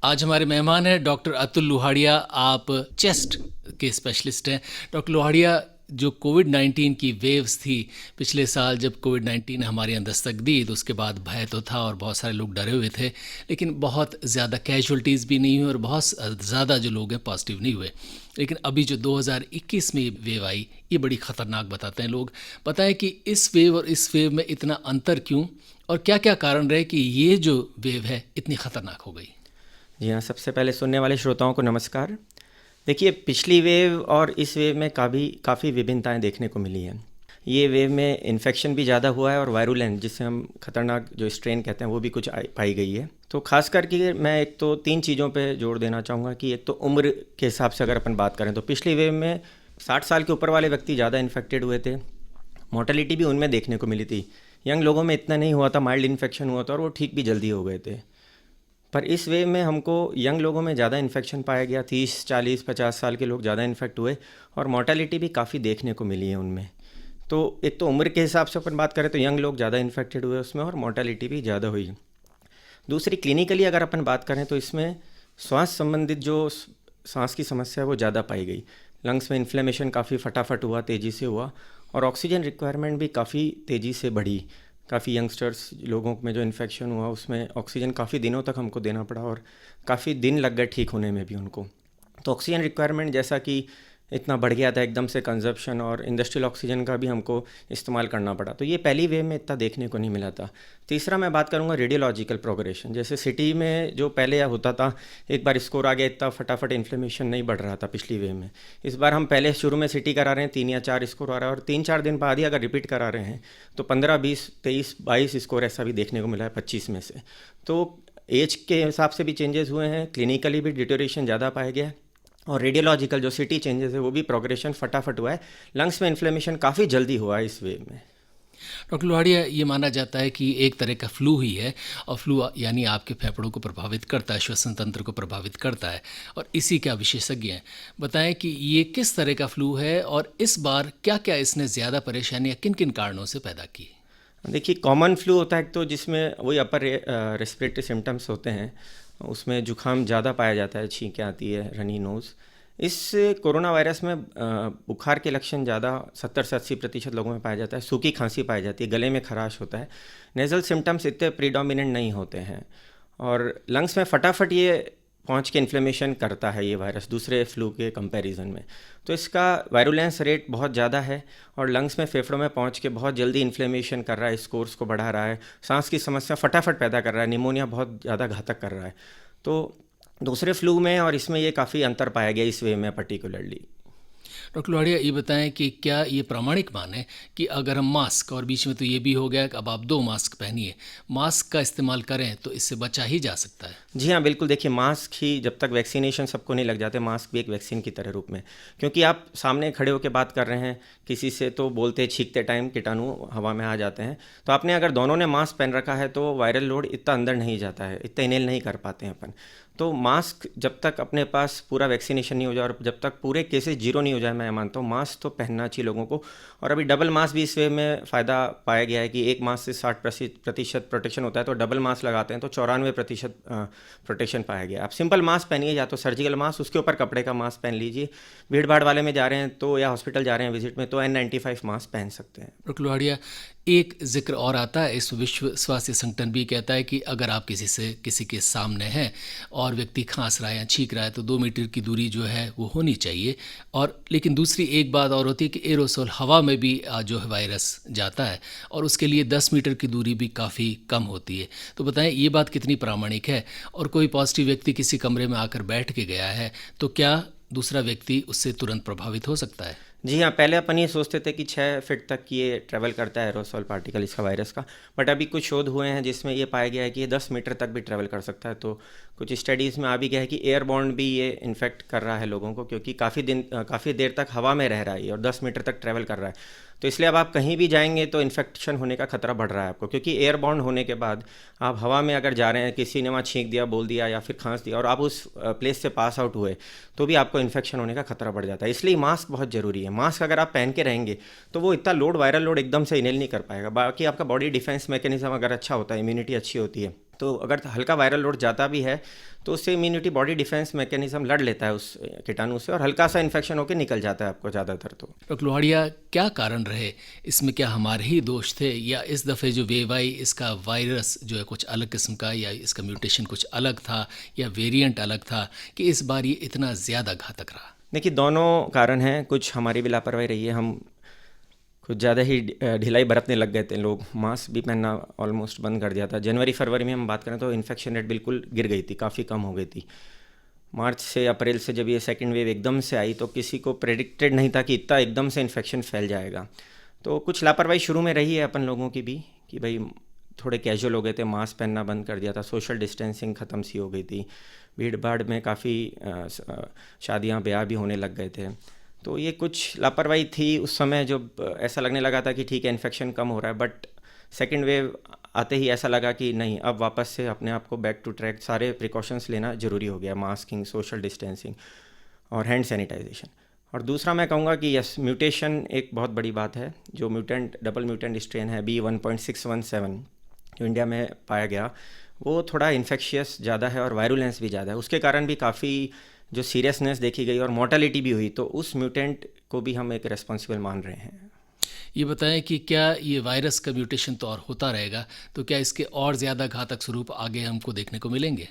आज हमारे मेहमान हैं डॉक्टर अतुल लोहाड़िया। आप चेस्ट के स्पेशलिस्ट हैं। डॉक्टर लोहाड़िया, जो कोविड-19 की वेव्स थी पिछले साल, जब कोविड-19 ने हमारे यहाँ दस्तक दी तो उसके बाद भय तो था और बहुत सारे लोग डरे हुए थे, लेकिन बहुत ज़्यादा कैजुअल्टीज़ भी नहीं हुई और बहुत ज़्यादा जो लोग हैं पॉजिटिव नहीं हुए। लेकिन अभी जो 2021 में वेव आई, ये बड़ी ख़तरनाक बताते हैं लोग। बताएं कि इस वेव और इस वेव में इतना अंतर क्यों और क्या क्या कारण रहे कि ये जो वेव है इतनी ख़तरनाक हो गई। जी हाँ, सबसे पहले सुनने वाले श्रोताओं को नमस्कार। देखिए, पिछली वेव और इस वेव में काफ़ी विभिन्नताएं देखने को मिली हैं। ये वेव में इन्फेक्शन भी ज़्यादा हुआ है और वायरुलेंट, जिससे हम खतरनाक जो स्ट्रेन कहते हैं, वो भी कुछ पाई गई है। तो खास करके मैं एक तो 3 चीज़ों पे जोर देना चाहूँगा कि एक तो उम्र के हिसाब से अगर अपन बात करें तो पिछली वेव में 60 साल के ऊपर वाले व्यक्ति ज़्यादा इन्फेक्टेड हुए थे। मोर्टेलिटी भी उनमें देखने को मिली थी। यंग लोगों में इतना नहीं हुआ था, माइल्ड इन्फेक्शन हुआ था और वो ठीक भी जल्दी हो गए थे। पर इस वेव में हमको यंग लोगों में ज़्यादा इन्फेक्शन पाया गया। 30, 40, 50 साल के लोग ज़्यादा इन्फेक्ट हुए और मोर्टेलिटी भी काफ़ी देखने को मिली है उनमें। तो एक तो उम्र के हिसाब से अपन बात करें तो यंग लोग ज़्यादा इन्फेक्टेड हुए उसमें और मोर्टेलिटी भी ज़्यादा हुई। दूसरी, क्लिनिकली अगर अपन बात करें तो इसमें श्वास संबंधित जो सांस की समस्या है वो ज़्यादा पाई गई। लंग्स में इन्फ्लेमेशन काफ़ी फटाफट हुआ, तेज़ी से हुआ और ऑक्सीजन रिक्वायरमेंट भी काफ़ी तेज़ी से बढ़ी। काफ़ी यंगस्टर्स लोगों में जो इन्फेक्शन हुआ उसमें ऑक्सीजन काफ़ी दिनों तक हमको देना पड़ा और काफ़ी दिन लग गए ठीक होने में भी उनको। तो ऑक्सीजन रिक्वायरमेंट जैसा कि इतना बढ़ गया था एकदम से कंजप्शन, और इंडस्ट्रियल ऑक्सीजन का भी हमको इस्तेमाल करना पड़ा। तो ये पहली वेव में इतना देखने को नहीं मिला था। तीसरा, मैं बात करूँगा रेडियोलॉजिकल प्रोग्रेशन। जैसे सिटी में जो पहले होता था, एक बार स्कोर आ गया, इतना फटाफट इन्फ्लेमेशन नहीं बढ़ रहा था पिछली वेव में। इस बार हम पहले शुरू में सिटी करा रहे हैं, 3 या 4 स्कोर आ रहा है और 3-4 दिन बाद ही अगर रिपीट करा रहे हैं तो 15, 20, 23, 22 स्कोर ऐसा भी देखने को मिला है 25 में से। तो एज के हिसाब से भी चेंजेस हुए हैं, क्लिनिकली भी डिटोरेशन ज़्यादा पाया गया है और रेडियोलॉजिकल जो सिटी चेंजेस है वो भी प्रोग्रेशन फटाफट हुआ है। लंग्स में इन्फ्लेमेशन काफ़ी जल्दी हुआ है इस वेव में। डॉक्टर लोहाड़िया, ये माना जाता है कि एक तरह का फ्लू ही है और फ्लू यानी आपके फेफड़ों को प्रभावित करता है, श्वसन तंत्र को प्रभावित करता है और इसी का विशेषज्ञ हैं। बताएं कि ये किस तरह का फ्लू है और इस बार क्या क्या इसने ज़्यादा परेशानियां किन किन कारणों से पैदा की। देखिए, कॉमन फ्लू होता है तो जिसमें वही अपर रेस्पिरेटरी सिम्टम्स होते हैं, उसमें जुकाम ज़्यादा पाया जाता है, छींकें आती है, रनी नोज़। इस कोरोना वायरस में बुखार के लक्षण ज़्यादा 70 से 80% लोगों में पाया जाता है। सूखी खांसी पाई जाती है, गले में खराश होता है। नेज़ल सिम्टम्स इतने प्रीडोमिनेंट नहीं होते हैं और लंग्स में फटाफट ये पहुंच के इन्फ्लेमेशन करता है ये वायरस दूसरे फ्लू के कंपैरिजन में। तो इसका वायरुलेंस रेट बहुत ज़्यादा है और लंग्स में, फेफड़ों में पहुंच के बहुत जल्दी इन्फ्लेमेशन कर रहा है, स्कोर्स को बढ़ा रहा है, सांस की समस्या फटाफट पैदा कर रहा है, निमोनिया बहुत ज़्यादा घातक कर रहा है। तो दूसरे फ्लू में और इसमें ये काफ़ी अंतर पाया गया इस वे में पर्टिकुलरली। डॉक्टर लोहाड़िया, ये बताएं कि क्या ये प्रामाणिक माने कि अगर हम मास्क, और बीच में तो ये भी हो गया कि अब आप 2 मास्क पहनिए, मास्क का इस्तेमाल करें तो इससे बचा ही जा सकता है। जी हाँ, बिल्कुल। देखिए, मास्क ही जब तक वैक्सीनेशन सबको नहीं लग जाते, मास्क भी एक वैक्सीन की तरह रूप में, क्योंकि आप सामने खड़े होकर बात कर रहे हैं किसी से तो बोलते छींकते टाइम कीटाणु हवा में आ जाते हैं। तो आपने अगर दोनों ने मास्क पहन रखा है तो वायरल लोड इतना अंदर नहीं जाता है, इतना इनेल नहीं कर पाते हैं अपन। तो मास्क जब तक अपने पास पूरा वैक्सीनेशन नहीं हो जाए और जब तक पूरे केसेस 0 नहीं हो जाए, मैं मानता हूँ मास्क तो पहनना चाहिए लोगों को। और अभी डबल मास्क भी इस वे में फ़ायदा पाया गया है कि एक मास्क से 60% प्रोटेक्शन होता है, तो डबल मास्क लगाते हैं तो 94% प्रोटेक्शन पाया गया। आप सिंपल मास्क पहनिए, या तो सर्जिकल मास्क, उसके ऊपर कपड़े का मास्क पहन लीजिए। भीड़ भाड़ वाले में जा रहे हैं तो, या हॉस्पिटल जा रहे हैं विजिट में, तो N95 मास्क पहन सकते हैं। डॉक्टर लोहाड़िया, एक जिक्र और आता है, इस विश्व स्वास्थ्य संगठन भी कहता है कि अगर आप किसी के सामने हैं और व्यक्ति खांस रहा है या छींक रहा है तो 2 मीटर की दूरी जो है वो होनी चाहिए। और लेकिन दूसरी एक बात और होती है कि एरोसोल हवा में भी जो है वायरस जाता है और उसके लिए 10 मीटर की दूरी भी काफ़ी कम होती है। तो बताएं ये बात कितनी प्रामाणिक है, और कोई पॉजिटिव व्यक्ति किसी कमरे में आकर बैठ के गया है तो क्या दूसरा व्यक्ति उससे तुरंत प्रभावित हो सकता है? जी हाँ, पहले अपन ये सोचते थे कि 6 फीट तक ये ट्रैवल करता है एरोसोल पार्टिकल इसका वायरस का, बट अभी कुछ शोध हुए हैं जिसमें ये पाया गया है कि ये 10 मीटर तक भी ट्रैवल कर सकता है। तो कुछ स्टडीज़ में आ भी गया है कि एयरबॉर्न भी ये इन्फेक्ट कर रहा है लोगों को, क्योंकि काफ़ी देर तक हवा में रह रहा है और 10 मीटर तक ट्रैवल कर रहा है। तो इसलिए अब आप कहीं भी जाएंगे तो इन्फेक्शन होने का खतरा बढ़ रहा है आपको, क्योंकि एयरबॉर्न होने के बाद आप हवा में अगर जा रहे हैं, किसी ने वहाँ छींक दिया, बोल दिया या फिर खांस दिया और आप उस प्लेस से पास आउट हुए तो भी आपको इन्फेक्शन होने का खतरा बढ़ जाता है। इसलिए मास्क बहुत ज़रूरी है। मास्क अगर आप पहन के रहेंगे तो वो इतना वायरल लोड एकदम से इनेल नहीं कर पाएगा। बाकी आपका बॉडी डिफेंस मैकेनिज्म अगर अच्छा होता है, इम्यूनिटी अच्छी होती है, तो अगर हल्का वायरल लोड जाता भी है तो उससे इम्यूनिटी बॉडी डिफेंस मैकेनिज्म लड़ लेता है उस कीटाणु से और हल्का सा इन्फेक्शन होकर निकल जाता है आपको ज़्यादातर। तो डॉक्टर लोहाड़िया, क्या कारण रहे इसमें? क्या हमारे ही दोष थे या इस दफ़े जो वेव आई इसका वायरस जो है कुछ अलग किस्म का, या इसका म्यूटेशन कुछ अलग था, या वेरिएंट अलग था कि इस बार ये इतना ज़्यादा घातक रहा? देखिए, दोनों कारण हैं। कुछ हमारी भी लापरवाही रही है, हम कुछ ज़्यादा ही ढिलाई बरतने लग गए थे। लोग मास्क भी पहनना ऑलमोस्ट बंद कर दिया था। जनवरी फरवरी में हम बात करें तो इन्फेक्शन रेट बिल्कुल गिर गई थी, काफ़ी कम हो गई थी। मार्च से अप्रैल से जब ये सेकंड वेव एकदम से आई तो किसी को प्रेडिक्टेड नहीं था कि इतना एकदम से इन्फेक्शन फैल जाएगा। तो कुछ लापरवाही शुरू में रही है अपन लोगों की भी कि भाई थोड़े कैजुअल हो गए थे, मास्क पहनना बंद कर दिया था, सोशल डिस्टेंसिंग ख़त्म सी हो गई थी, भीड़ भाड़ में काफ़ी शादियाँ ब्याह भी होने लग गए थे। तो ये कुछ लापरवाही थी उस समय, जब ऐसा लगने लगा था कि ठीक है इन्फेक्शन कम हो रहा है। बट सेकेंड वेव आते ही ऐसा लगा कि नहीं, अब वापस से अपने आप को बैक टू ट्रैक, सारे प्रिकॉशंस लेना ज़रूरी हो गया, मास्किंग, सोशल डिस्टेंसिंग और हैंड सैनिटाइजेशन। और दूसरा मैं कहूँगा कि यस, म्यूटेशन एक बहुत बड़ी बात है। जो म्यूटेंट, डबल म्यूटेंट स्ट्रेन है B1617 जो इंडिया में पाया गया, वो थोड़ा इन्फेक्शियस ज़्यादा है और वायरुलेंस भी ज़्यादा है। उसके कारण भी काफ़ी जो सीरियसनेस देखी गई और मोर्टेलिटी भी हुई, तो उस म्यूटेंट को भी हम एक रेस्पॉन्सिबल मान रहे हैं। ये बताएं कि क्या ये वायरस का म्यूटेशन तो और होता रहेगा, तो क्या इसके और ज़्यादा घातक स्वरूप आगे हमको देखने को मिलेंगे?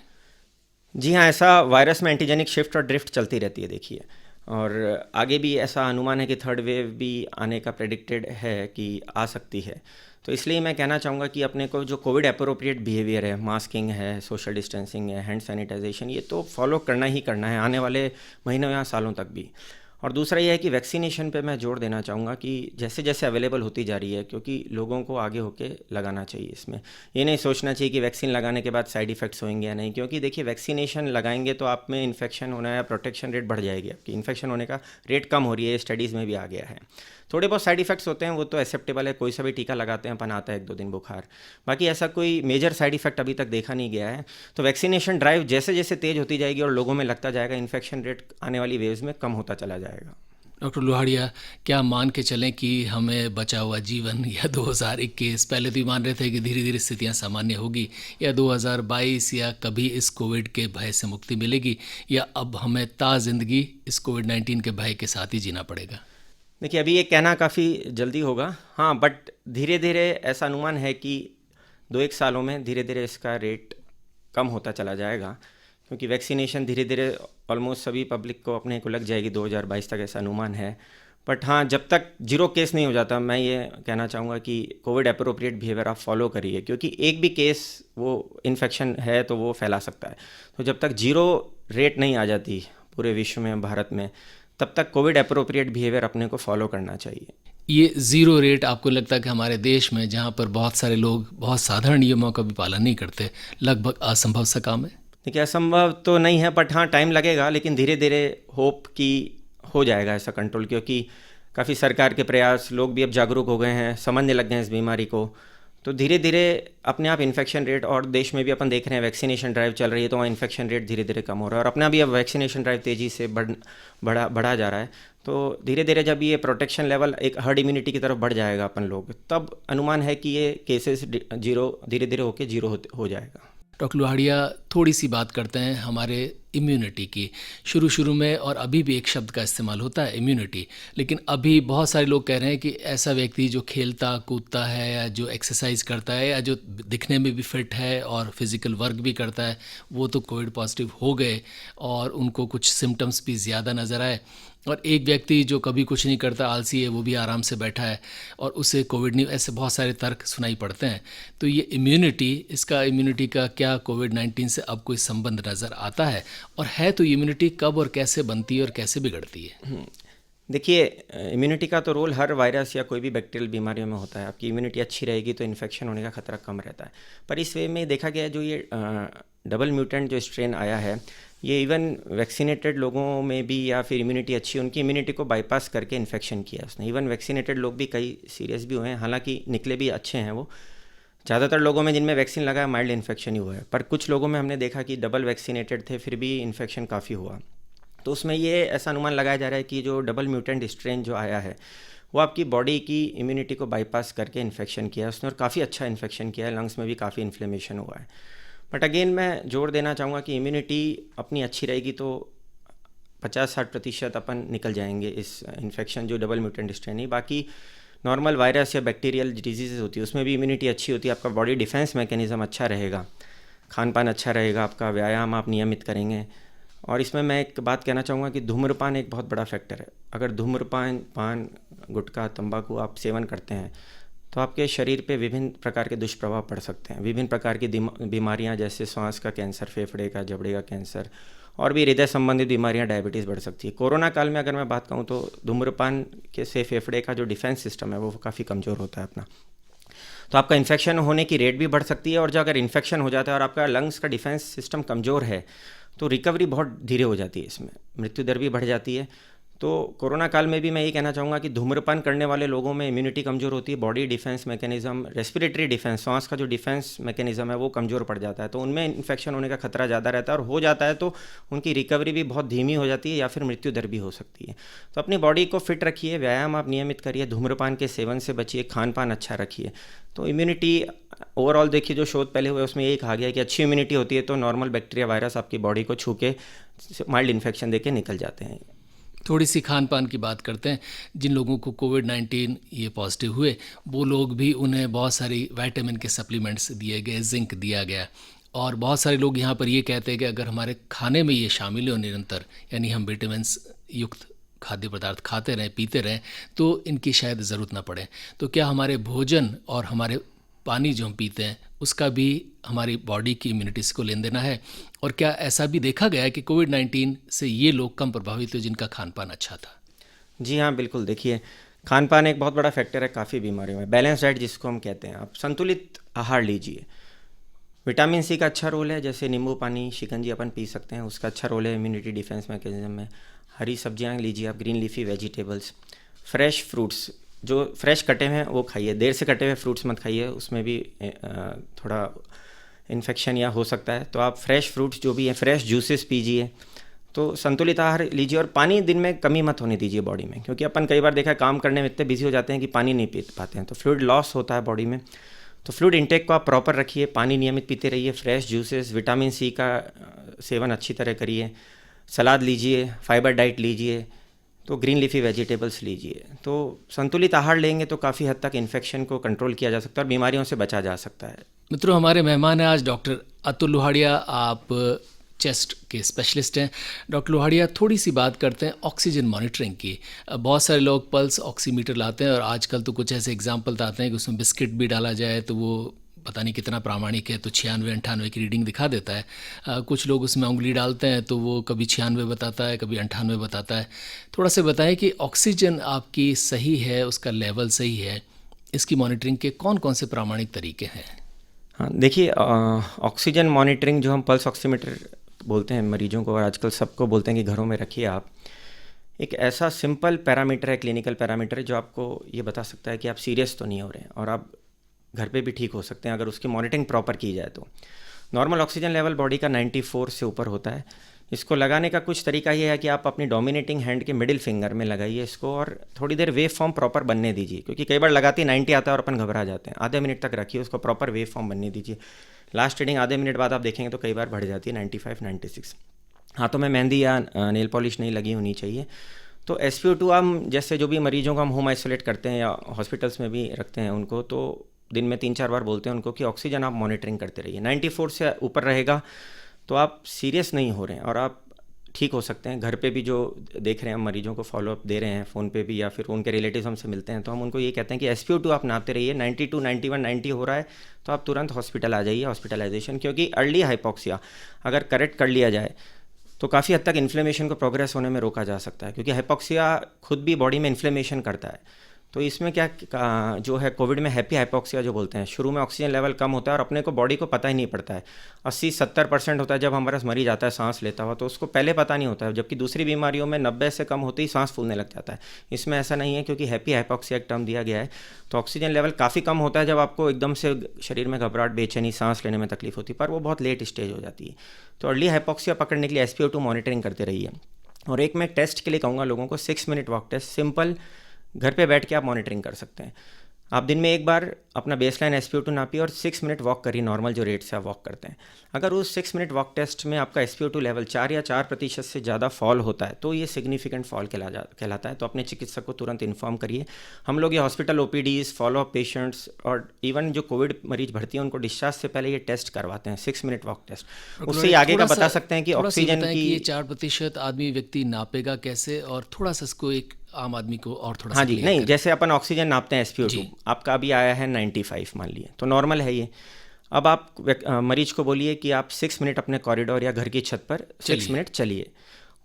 जी हाँ, ऐसा वायरस में एंटीजेनिक शिफ्ट और ड्रिफ्ट चलती रहती है, देखिए। और आगे भी ऐसा अनुमान है कि थर्ड वेव भी आने का प्रेडिक्टेड है कि आ सकती है। तो इसलिए मैं कहना चाहूँगा कि अपने को जो कोविड अप्रोप्रिएट बिहेवियर है, मास्किंग है, सोशल डिस्टेंसिंग है, हैंड सैनिटाइजेशन, ये तो फॉलो करना ही करना है आने वाले महीनों या सालों तक भी। और दूसरा ये है कि वैक्सीनेशन पे मैं जोर देना चाहूँगा कि जैसे जैसे अवेलेबल होती जा रही है, क्योंकि लोगों को आगे होके लगाना चाहिए। इसमें ये नहीं सोचना चाहिए कि वैक्सीन लगाने के बाद साइड इफ़ेक्ट्स होंगे या नहीं, क्योंकि देखिए वैक्सीनेशन लगाएंगे तो आप में इन्फेक्शन होना या प्रोटेक्शन रेट बढ़ जाएगी, आपकी इन्फेक्शन होने का रेट कम हो रही है, स्टडीज़ में भी आ गया है। थोड़े बहुत साइड इफ़ेक्ट्स होते हैं, वो तो एक्सेप्टेबल है, कोई सा भी टीका लगाते हैं अपन, आता है 1-2 दिन बुखार, बाकी ऐसा कोई मेजर साइड इफ़ेक्ट अभी तक देखा नहीं गया है। तो वैक्सीनेशन ड्राइव जैसे जैसे तेज़ होती जाएगी और लोगों में लगता जाएगा, इन्फेक्शन रेट आने वाली वेव्स में कम होता चला जाएगा। डॉक्टर लोहाड़िया, क्या मान के चलें कि हमें बचा हुआ जीवन या 2021, पहले तो ये मान रहे थे कि धीरे धीरे स्थितियां सामान्य होगी, या 2022 या कभी इस कोविड के भय से मुक्ति मिलेगी, या अब हमें ज़िंदगी इस कोविड-19 के भय के साथ ही जीना पड़ेगा? देखिए, अभी ये कहना काफ़ी जल्दी होगा, हाँ, बट धीरे धीरे ऐसा अनुमान है कि 2-1 सालों में धीरे धीरे इसका रेट कम होता चला जाएगा, क्योंकि वैक्सीनेशन धीरे धीरे ऑलमोस्ट सभी पब्लिक को अपने को लग जाएगी 2022 तक, ऐसा अनुमान है। बट हाँ, जब तक 0 केस नहीं हो जाता, मैं ये कहना चाहूँगा कि कोविड अप्रोप्रिएट बिहेवियर आप फॉलो करिए, क्योंकि एक भी केस वो इन्फेक्शन है तो वो फैला सकता है। तो जब तक 0 रेट नहीं आ जाती पूरे विश्व में, भारत में, तब तक कोविड अप्रोप्रिएट बिहेवियर अपने को फॉलो करना चाहिए। ये 0 रेट आपको लगता है कि हमारे देश में, जहाँ पर बहुत सारे लोग बहुत साधारण नियमों का भी पालन नहीं करते, लगभग असंभव सा काम है? देखिए, असंभव तो नहीं है, बट हाँ, टाइम लगेगा, लेकिन धीरे धीरे होप कि हो जाएगा ऐसा कंट्रोल, क्योंकि काफ़ी सरकार के प्रयास, लोग भी अब जागरूक हो गए हैं, समझने लग गए हैं इस बीमारी को। तो धीरे धीरे अपने आप इन्फेक्शन रेट, और देश में भी अपन देख रहे हैं वैक्सीनेशन ड्राइव चल रही है, तो वहाँ इन्फेक्शन रेट धीरे धीरे कम हो रहा है, और अपना भी अब वैक्सीनेशन ड्राइव तेज़ी से बढ़ा जा रहा है। तो धीरे धीरे जब ये प्रोटेक्शन लेवल एक हर्ड इम्यूनिटी की तरफ बढ़ जाएगा अपन लोग, तब अनुमान है कि ये केसेस धीरे धीरे होकर 0 हो जाएगा। डॉक्टर लोहाड़िया, थोड़ी सी बात करते हैं हमारे इम्यूनिटी की। शुरू में और अभी भी एक शब्द का इस्तेमाल होता है, इम्यूनिटी, लेकिन अभी बहुत सारे लोग कह रहे हैं कि ऐसा व्यक्ति जो खेलता कूदता है, या जो एक्सरसाइज करता है, या जो दिखने में भी फिट है और फिजिकल वर्क भी करता है, वो तो कोविड पॉजिटिव हो गए और उनको कुछ सिम्टम्स भी ज़्यादा नज़र आए, और एक व्यक्ति जो कभी कुछ नहीं करता, आलसी है, वो भी आराम से बैठा है और उसे कोविड नहीं, ऐसे बहुत सारे तर्क सुनाई पड़ते हैं। तो ये इम्यूनिटी का क्या कोविड-19 से अब कोई संबंध नज़र आता है, और है तो इम्यूनिटी कब और कैसे बनती है और कैसे बिगड़ती है? देखिए, इम्यूनिटी का तो रोल हर वायरस या कोई भी बैक्टीरियल बीमारियों में होता है। आपकी इम्यूनिटी अच्छी रहेगी तो इन्फेक्शन होने का खतरा कम रहता है। पर इस वे में देखा गया, जो ये डबल म्यूटेंट जो स्ट्रेन आया है, ये इवन वैक्सीनेटेड लोगों में भी, या फिर इम्यूनिटी अच्छी, उनकी इम्यूनिटी को बाईपास करके इन्फेक्शन किया उसने। इवन वैक्सीनेटेड लोग भी कई सीरियस भी हुए हैं, हालांकि निकले भी अच्छे हैं वो। ज़्यादातर लोगों में जिनमें वैक्सीन लगा, माइल्ड इन्फेक्शन ही हुआ है, पर कुछ लोगों में हमने देखा कि डबल वैक्सीनेटेड थे, फिर भी इन्फेक्शन काफ़ी हुआ। तो उसमें ये ऐसा अनुमान लगाया जा रहा है कि जो डबल म्यूटेंट स्ट्रेन जो आया है, वो आपकी बॉडी की इम्यूनिटी को बाईपास करके इन्फेक्शन किया है उसने, और काफ़ी अच्छा इन्फेक्शन किया है, लंग्स में भी काफ़ी इन्फ्लेमेशन हुआ है। बट अगेन मैं जोर देना चाहूँगा कि इम्यूनिटी अपनी अच्छी रहेगी तो 50-60% अपन निकल जाएंगे इस इन्फेक्शन जो डबल म्यूटेंट स्ट्रेन है। बाकी नॉर्मल वायरस या बैक्टीरियल डिजीज़ होती है उसमें भी इम्यूनिटी अच्छी होती है, आपका बॉडी डिफेंस मैकेनिज़्म अच्छा रहेगा, खान पान अच्छा रहेगा, आपका व्यायाम आप नियमित करेंगे। और इसमें मैं एक बात कहना चाहूँगा कि धूम्रपान एक बहुत बड़ा फैक्टर है। अगर धूम्रपान, पान, गुटखा, तंबाकू आप सेवन करते हैं तो आपके शरीर पे विभिन्न प्रकार के दुष्प्रभाव पड़ सकते हैं। विभिन्न प्रकार की बीमारियां जैसे श्वास का कैंसर, फेफड़े का, जबड़े का कैंसर और भी हृदय संबंधित बीमारियां, डायबिटीज़ बढ़ सकती है। कोरोना काल में अगर मैं बात कहूँ तो धूम्रपान के से फेफड़े का जो डिफेंस सिस्टम है वो काफ़ी कमज़ोर होता है अपना, तो आपका इन्फेक्शन होने की रेट भी बढ़ सकती है। और जो अगर इन्फेक्शन हो जाता है और आपका लंग्स का डिफेंस सिस्टम कमज़ोर है तो रिकवरी बहुत धीरे हो जाती है, इसमें मृत्यु दर भी बढ़ जाती है। तो कोरोना काल में भी मैं ये कहना चाहूँगा कि धूम्रपान करने वाले लोगों में इम्यूनिटी कमज़ोर होती है, body defence mechanism, respiratory defence, श्वास का जो डिफेंस मैकेनिज़्म है वो कमज़ोर पड़ जाता है, तो उनमें इन्फेक्शन होने का खतरा ज़्यादा रहता है। और हो जाता है तो उनकी रिकवरी भी बहुत धीमी हो जाती है या फिर मृत्यु दर भी हो सकती है। तो अपनी बॉडी को फिट रखिए, व्यायाम आप नियमित करिए, धूम्रपान के सेवन से बचिए, खान पान अच्छा रखिए, तो इम्यूनिटी ओवरऑल देखिए जो शोध पहले हुए उसमें यही कहा गया कि अच्छी इम्यूनिटी होती है तो नॉर्मल बैक्टीरिया, वायरस आपकी बॉडी को छू के माइल्ड इन्फेक्शन दे के निकल जाते हैं। थोड़ी सी खान पान की बात करते हैं। जिन लोगों को कोविड-19 ये पॉजिटिव हुए वो लोग भी, उन्हें बहुत सारी विटामिन के सप्लीमेंट्स दिए गए, जिंक दिया गया, और बहुत सारे लोग यहाँ पर ये कहते हैं कि अगर हमारे खाने में ये शामिल हो निरंतर, यानी हम विटामिन युक्त खाद्य पदार्थ खाते रहें, पीते रहें, तो इनकी शायद ज़रूरत ना पड़े। तो क्या हमारे भोजन और हमारे पानी जो हम पीते हैं उसका भी हमारी बॉडी की इम्यूनिटी को लेन देना है? और क्या ऐसा भी देखा गया है कि कोविड-19 से ये लोग कम प्रभावित हुए जिनका खान पान अच्छा था? जी हाँ, बिल्कुल। देखिए, खान पान एक बहुत बड़ा फैक्टर है काफ़ी बीमारियों में। बैलेंस डाइट जिसको हम कहते हैं, आप संतुलित आहार लीजिए। विटामिन सी का अच्छा रोल है, जैसे नींबू पानी, शिकंजी अपन पी सकते हैं, उसका अच्छा रोल है इम्यूनिटी डिफेंस मैकेनिज्म में। हरी सब्जियां लीजिए आप, green leafy vegetables, fresh fruits जो फ्रेश कटे हुए हैं वो खाइए, देर से कटे हुए फ्रूट्स मत खाइए, उसमें भी थोड़ा इन्फेक्शन या हो सकता है। तो आप फ्रेश फ्रूट्स जो भी हैं, फ्रेश जूसेस पीजिए। तो संतुलित आहार लीजिए और पानी दिन में कमी मत होने दीजिए बॉडी में, क्योंकि अपन कई बार देखा है काम करने में इतने बिजी हो जाते हैं कि पानी नहीं पी पाते हैं, तो फ्लूइड लॉस होता है बॉडी में। तो फ्लूइड इंटेक को आप प्रॉपर रखिए, पानी नियमित पीते रहिए, फ्रेश जूसेस, विटामिन सी का सेवन अच्छी तरह करिए, सलाद लीजिए, फाइबर डाइट लीजिए, तो ग्रीन लीफी वेजिटेबल्स लीजिए। तो संतुलित आहार लेंगे तो काफ़ी हद तक इन्फेक्शन को कंट्रोल किया जा सकता है और बीमारियों से बचा जा सकता है। मित्रों, हमारे मेहमान हैं आज डॉक्टर अतुल लोहाड़िया। आप चेस्ट के स्पेशलिस्ट हैं। डॉक्टर लोहाड़िया, थोड़ी सी बात करते हैं ऑक्सीजन मॉनिटरिंग की। बहुत सारे लोग पल्स ऑक्सीमीटर लाते हैं और आजकल तो कुछ ऐसे एग्जाम्पल आते हैं कि उसमें बिस्किट भी डाला जाए तो वो पता नहीं कितना प्रामाणिक है, तो 96-98 की रीडिंग दिखा देता है। कुछ लोग उसमें उंगली डालते हैं तो वो कभी 96 बताता है, कभी 98 बताता है। थोड़ा सा बताएं कि ऑक्सीजन आपकी सही है, उसका लेवल सही है, इसकी मॉनिटरिंग के कौन कौन से प्रामाणिक तरीके हैं? हाँ, देखिए, ऑक्सीजन मॉनिटरिंग जो हम पल्स ऑक्सीमीटर बोलते हैं मरीजों को, और आजकल सबको बोलते हैं कि घरों में रखिए आप, एक ऐसा सिंपल पैरामीटर है, क्लिनिकल पैरामीटर है जो आपको ये बता सकता है कि आप सीरियस तो नहीं हो रहे हैं और आप घर पे भी ठीक हो सकते हैं अगर उसकी मॉनिटरिंग प्रॉपर की जाए तो। नॉर्मल ऑक्सीजन लेवल बॉडी का 94 से ऊपर होता है। इसको लगाने का कुछ तरीका ये है कि आप अपनी डोमिनेटिंग हैंड के मिडिल फिंगर में लगाइए इसको और थोड़ी देर वेव फॉर्म प्रॉपर बनने दीजिए, क्योंकि कई बार लगाते ही 90 आता है और अपन घबरा जाते हैं। आधे मिनट तक रखिए, उसको प्रॉपर वेव फॉर्म बनने दीजिए। लास्ट रीडिंग आधे मिनट बाद आप देखेंगे तो कई बार बढ़ जाती है 95-96। हाथों में मेहंदी या नेल पॉलिश नहीं लगी होनी चाहिए। तो SpO2 हम जैसे जो भी मरीजों को हम होम आइसोलेट करते हैं या हॉस्पिटल्स में भी रखते हैं उनको, तो दिन में 3-4 बार बोलते हैं उनको कि ऑक्सीजन आप मॉनिटरिंग करते रहिए। 94 से ऊपर रहेगा तो आप सीरियस नहीं हो रहे हैं और आप ठीक हो सकते हैं। घर पे भी जो देख रहे हैं हम मरीजों को फॉलोअप दे रहे हैं फ़ोन पे भी, या फिर उनके रिलेटिव्स हमसे मिलते हैं, तो हम उनको ये कहते हैं कि SpO2 आप नापते रहिए। 92, 91, 90 हो रहा है तो आप तुरंत हॉस्पिटल आ जाइए, हॉस्पिटलाइजेशन, क्योंकि अर्ली हाइपोक्सिया अगर करेक्ट कर लिया जाए तो काफ़ी हद तक इन्फ्लेमेशन को प्रोग्रेस होने में रोका जा सकता है, क्योंकि हाइपोक्सिया खुद भी बॉडी में इन्फ्लेमेशन करता है। तो इसमें क्या जो है कोविड में हैप्पी हाइपोक्सिया जो बोलते हैं, शुरू में ऑक्सीजन लेवल कम होता है और अपने को बॉडी को पता ही नहीं पड़ता है। 80-70% होता है जब हमारा मरीज आता है सांस लेता हुआ, तो उसको पहले पता नहीं होता है, जबकि दूसरी बीमारियों में 90 से कम होते ही सांस फूलने लग जाता है। इसमें ऐसा नहीं है, क्योंकि हैप्पी हाइपोक्सिया एक टर्म दिया गया है। तो ऑक्सीजन लेवल काफ़ी कम होता है जब आपको एकदम से शरीर में घबराहट, बेचैनी, सांस लेने में तकलीफ होती है, पर वो बहुत लेट स्टेज हो जाती है। तो अर्ली हाइपोक्सिया पकड़ने के लिए SpO2 मॉनिटरिंग करते रहिए। और एक मैं टेस्ट के लिए कहूँगा लोगों को 6 मिनट वॉक टेस्ट, सिंपल घर पे बैठ के आप मॉनिटरिंग कर सकते हैं। आप दिन में एक बार अपना बेसलाइन SpO2 नापिए और 6 मिनट वॉक करिए, नॉर्मल जो रेट से आप वॉक करते हैं। अगर उस 6 मिनट वॉक टेस्ट में आपका SpO2 लेवल 4 या 4% से ज़्यादा फॉल होता है तो ये सिग्निफिकेंट फॉल कहलाता है। तो अपने चिकित्सक को तुरंत इन्फॉर्म करिए। हम लोग ये हॉस्पिटल OPDs, फॉलोअप पेशेंट्स और इवन जो कोविड मरीज भर्ती हैं उनको डिस्चार्ज से पहले ये टेस्ट करवाते हैं, 6 मिनट वॉक टेस्ट। उससे ही आगे का बता सकते हैं कि ऑक्सीजन की ये 4% आदमी व्यक्ति नापेगा कैसे, और थोड़ा सा इसको एक आम आदमी को और थोड़ा हाँ सा जी, clear नहीं करें। जैसे अपन ऑक्सीजन नापते हैं SpO2, जी। आपका अभी आया है 95 मान लिए, तो नॉर्मल है ये। अब आप मरीज को बोलिए कि आप 6 मिनट अपने कॉरिडोर या घर की छत पर 6 मिनट चलिए।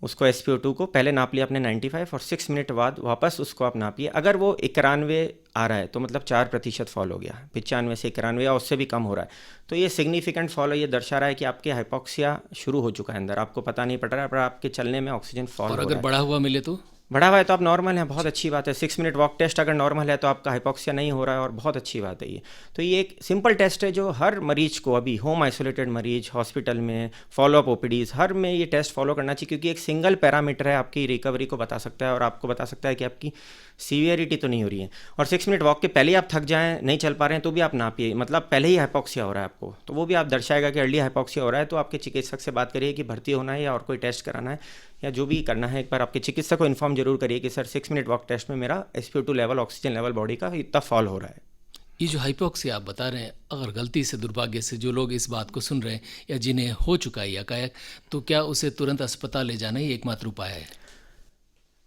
उसको SpO2 को पहले नाप लिया आपने 95 और 6 मिनट बाद वापस उसको आप नापिए। अगर वो 91 आ रहा है तो मतलब 4% फॉल हो गया, 95 से 91 या उससे भी कम हो रहा है तो ये सिग्निफिकेंट फॉल है। ये दर्शा रहा है कि आपके हाइपोक्सिया शुरू हो चुका है अंदर, आपको पता नहीं पड़ रहा है पर आपके चलने में ऑक्सीजन फॉल और हो अगर रहा है। बढ़ा हुआ मिले तो बढ़ा हुआ है तो आप नॉर्मल हैं, बहुत अच्छी बात है। 6 मिनट वॉक टेस्ट अगर नॉर्मल है तो आपका हाइपोक्सिया नहीं हो रहा है और बहुत अच्छी बात है ये। तो ये एक सिंपल टेस्ट है जो हर मरीज को, अभी होम आइसोलेटेड मरीज, हॉस्पिटल में, फॉलोअप OPDs, हर में ये टेस्ट फॉलो करना चाहिए क्योंकि एक सिंगल पैरामीटर है, आपकी रिकवरी को बता सकता है और आपको बता सकता है कि आपकी सीवियरिटी तो नहीं हो रही है। और 6 मिनट वॉक के पहले ही आप थक जाएं, नहीं चल पा रहे हैं तो भी आप नापिए, मतलब पहले ही हाइपोक्सिया हो रहा है आपको तो वो भी आप दर्शाएगा कि अर्ली हाइपोक्सिया हो रहा है। तो आपके चिकित्सक से बात करिए कि भर्ती होना है या और कोई टेस्ट कराना है या जो भी करना है। एक बार आपके चिकित्सक को इन्फॉर्म जरूर करिए कि सर 6 मिनट वॉक टेस्ट में मेरा SpO2 level, oxygen level body का इतना फॉल हो रहा है। ये जो हाइपोक्सिया आप बता रहे हैं, अगर गलती से, दुर्भाग्य से जो लोग इस बात को सुन रहे हैं या जिन्हें हो चुका है यकायक, तो क्या उसे तुरंत अस्पताल ले जाना ही एकमात्र उपाय है?